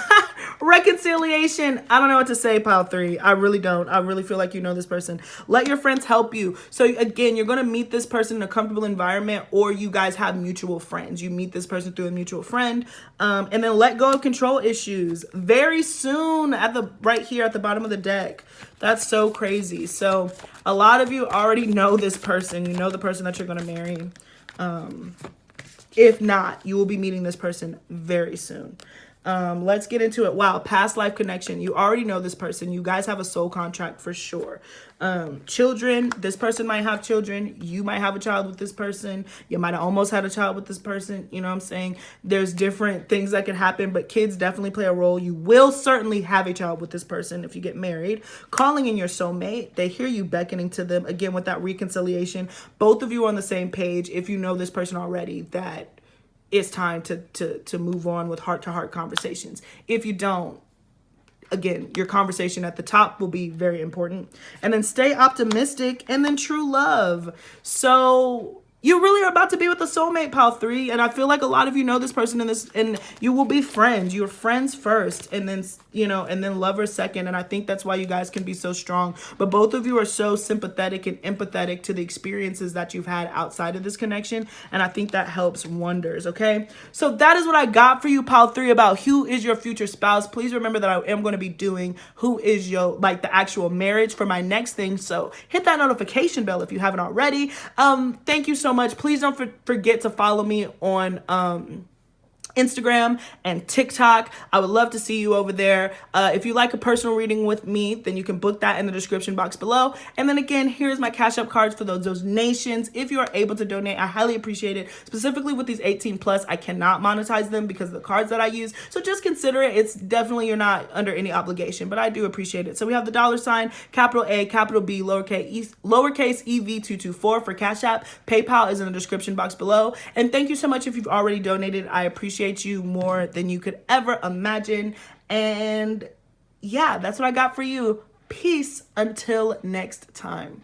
A: reconciliation. I don't know what to say, pile 3. I really don't. I really feel like you know this person. Let your friends help you. So again, you're going to meet this person in a comfortable environment, or you guys have mutual friends. You meet this person through a mutual friend. And then let go of control issues very soon right here at the bottom of the deck. That's so crazy. So a lot of you already know this person. You know the person that you're going to marry. If not, you will be meeting this person very soon. Let's get into it. Wow, past life connection. You already know this person. You guys have a soul contract for sure. Children, this person might have children. You might have a child with this person. You might have almost had a child with this person. You know what I'm saying? There's different things that can happen, but kids definitely play a role. You will certainly have a child with this person if you get married. Calling in your soulmate. They hear you beckoning to them. Again, with that reconciliation. Both of you are on the same page. If you know this person already, that it's time to move on with heart-to-heart conversations. If you don't, again, your conversation at the top will be very important. And then stay optimistic, and then true love. So you really are about to be with a soulmate, pile 3. And I feel like a lot of you know this person and you will be friends. You're friends first, and then, you know, and then lovers second. And I think that's why you guys can be so strong. But both of you are so sympathetic and empathetic to the experiences that you've had outside of this connection. And I think that helps wonders. Okay. So that is what I got for you, pile 3, about who is your future spouse. Please remember that I am going to be doing who is your, like, the actual marriage for my next thing. So hit that notification bell if you haven't already. Thank you so much. Please don't forget to follow me on Instagram and TikTok. I would love to see you over there. If you like a personal reading with me, then you can book that in the description box below. And then again, here's my Cash App cards for those donations. If you are able to donate, I highly appreciate it. Specifically with these 18 plus, I cannot monetize them because of the cards that I use. So just consider it. It's definitely, you're not under any obligation, but I do appreciate it. So we have the $, capital A, capital B, lowercase EV224 for Cash App. PayPal is in the description box below. And thank you so much if you've already donated. I appreciate you more than you could ever imagine. And yeah, that's what I got for you. Peace until next time.